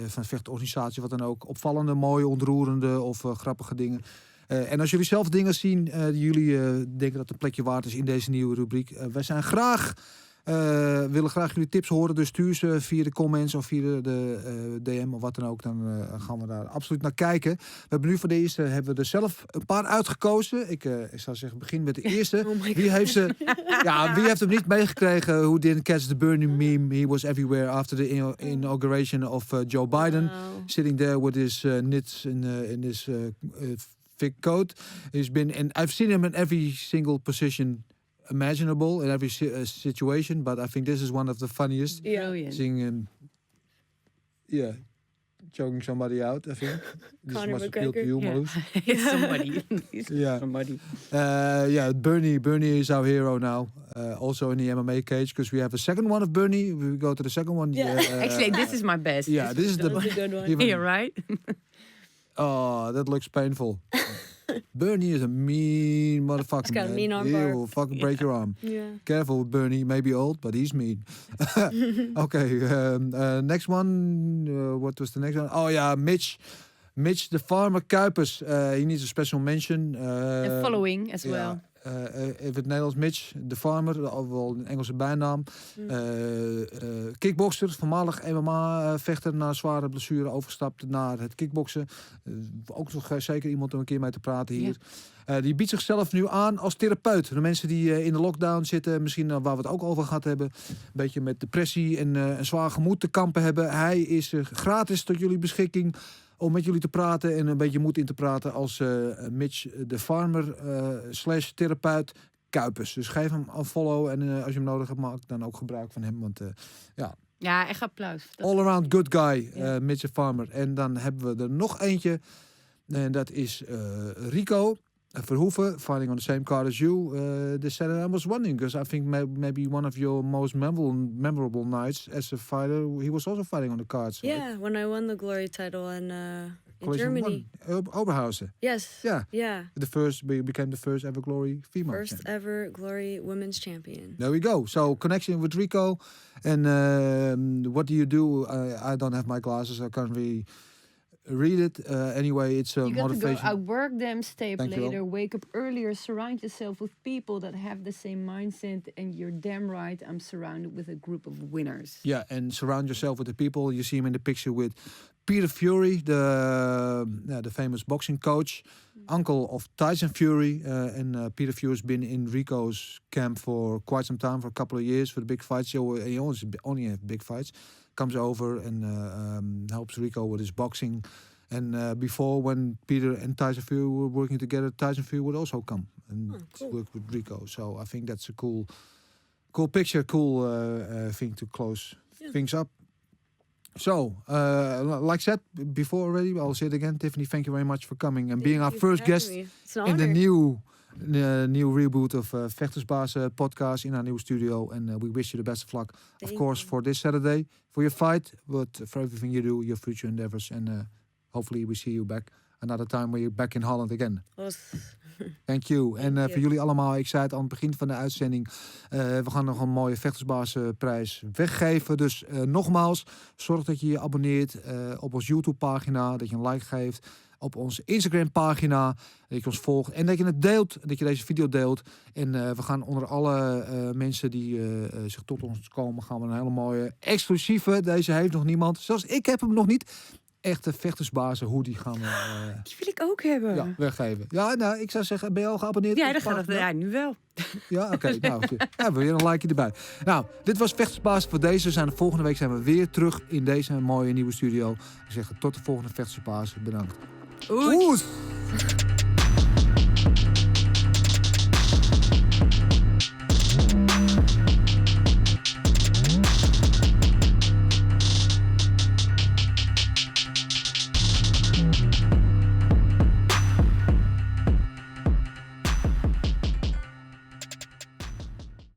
van de vechtorganisatie, wat dan ook. Opvallende, mooie, ontroerende of grappige dingen. En als jullie zelf dingen zien die jullie denken dat het een plekje waard is in deze nieuwe rubriek. Wij zijn willen graag jullie tips horen. Dus stuur ze via de comments of via de DM of wat dan ook. Dan gaan we daar absoluut naar kijken. We hebben nu voor de eerste hebben we er zelf een paar uitgekozen. Ik zou zeggen, begin met de eerste. Wie heeft hem niet meegekregen? Who didn't catch the burning meme? He was everywhere after the inauguration of Joe Biden. Wow. Sitting there with his knits in his thick coat. I've seen him in every single position imaginable in every situation, but I think this is one of the funniest. Brilliant. Seeing him, choking somebody out. I think this Conor must appeal to you, Marloes. Somebody. Somebody. Bernie is our hero now. Also in the MMA cage, because we have a second one of Bernie. We go to the second one. Actually, this is my best. Yeah, this is a good one. Yeah, right. Oh, that looks painful. Bernie is a mean motherfucker. He's got a mean arm He bar. will fucking break your arm. Yeah. Careful with Bernie. He may be old, but he's mean. Okay, next one. What was the next one? Oh yeah, Mitch the farmer Kuipers. He needs a special mention. And following as well. Even het Nederlands Mitch, de farmer, wel een Engelse bijnaam. Kickboxer, voormalig MMA-vechter, na zware blessure overgestapt naar het kickboksen. Ook nog zeker iemand om een keer mee te praten hier. Ja. Die biedt zichzelf nu aan als therapeut. De mensen die in de lockdown zitten, misschien waar we het ook over gehad hebben, een beetje met depressie en een zwaar gemoed te kampen hebben. Hij is gratis tot jullie beschikking om met jullie te praten en een beetje moed in te praten als Mitch de farmer / therapeut Kuipers. Dus geef hem een follow en als je hem nodig hebt, maak dan ook gebruik van hem. Want ja, echt applaus. All around good guy, Mitch de farmer. En dan hebben we er nog eentje en dat is Rico Verhoeven, fighting on the same card as you this Saturday. I was wondering, because I think maybe one of your most memorable nights as a fighter, he was also fighting on the cards. Yeah, when I won the Glory-titel in Germany. Oberhausen. Yes. Yeah. Became the first ever Glory female First champion. ever Glory women's champion. There we go. So connection with Rico. And what do you do? I don't have my glasses. I can't really read it. Anyway, it's a motivation. You got to go work them, stay up Dankjewel. later, wake up earlier, surround yourself with people that have the same mindset, and you're damn right, I'm surrounded with a group of winners. Yeah, and surround yourself with the people. You see him in the picture with Peter Fury, the famous boxing coach, uncle of Tyson Fury. And Peter Fury's been in Rico's camp for quite some time, for a couple of years, for the big fights. He only have big fights. Comes over and helps Rico with his boxing. And before, when Peter and Tyson Fury were working together, Tyson Fury would also come and work with Rico. So I think that's a cool picture, cool thing to close things up. So, like I said before already, I'll say it again. Tiffany, thank you very much for coming and being our first guest in the new reboot of Vechtersbazen podcast in our new studio. And we wish you the best of luck, of course, for this Saturday, for your fight, but for everything you do, your future endeavors. And hopefully we see you back another time when you're back in Holland again. Thank you. En voor jullie allemaal, ik zei het aan het begin van de uitzending, we gaan nog een mooie Vechtersbazenprijs weggeven. Dus nogmaals, zorg dat je je abonneert op onze YouTube-pagina, dat je een like geeft op onze Instagram-pagina, dat je ons volgt en dat je het deelt, dat je deze video deelt. En we gaan onder alle mensen die zich tot ons komen, gaan we een hele mooie exclusieve, deze heeft nog niemand, zelfs ik heb hem nog niet, echte Vechtersbazen hoodie gaan we... Die wil ik ook hebben. Ja, weggeven. Ja, nou, ik zou zeggen, ben je al geabonneerd? Ja, dat gaat ja, nu wel. Ja, oké. Nou, hebben we weer een likeje erbij. Nou, dit was Vechtersbazen voor deze. Volgende week zijn we weer terug in deze mooie nieuwe studio. Ik zeg tot de volgende Vechtersbazen. Bedankt. Oei.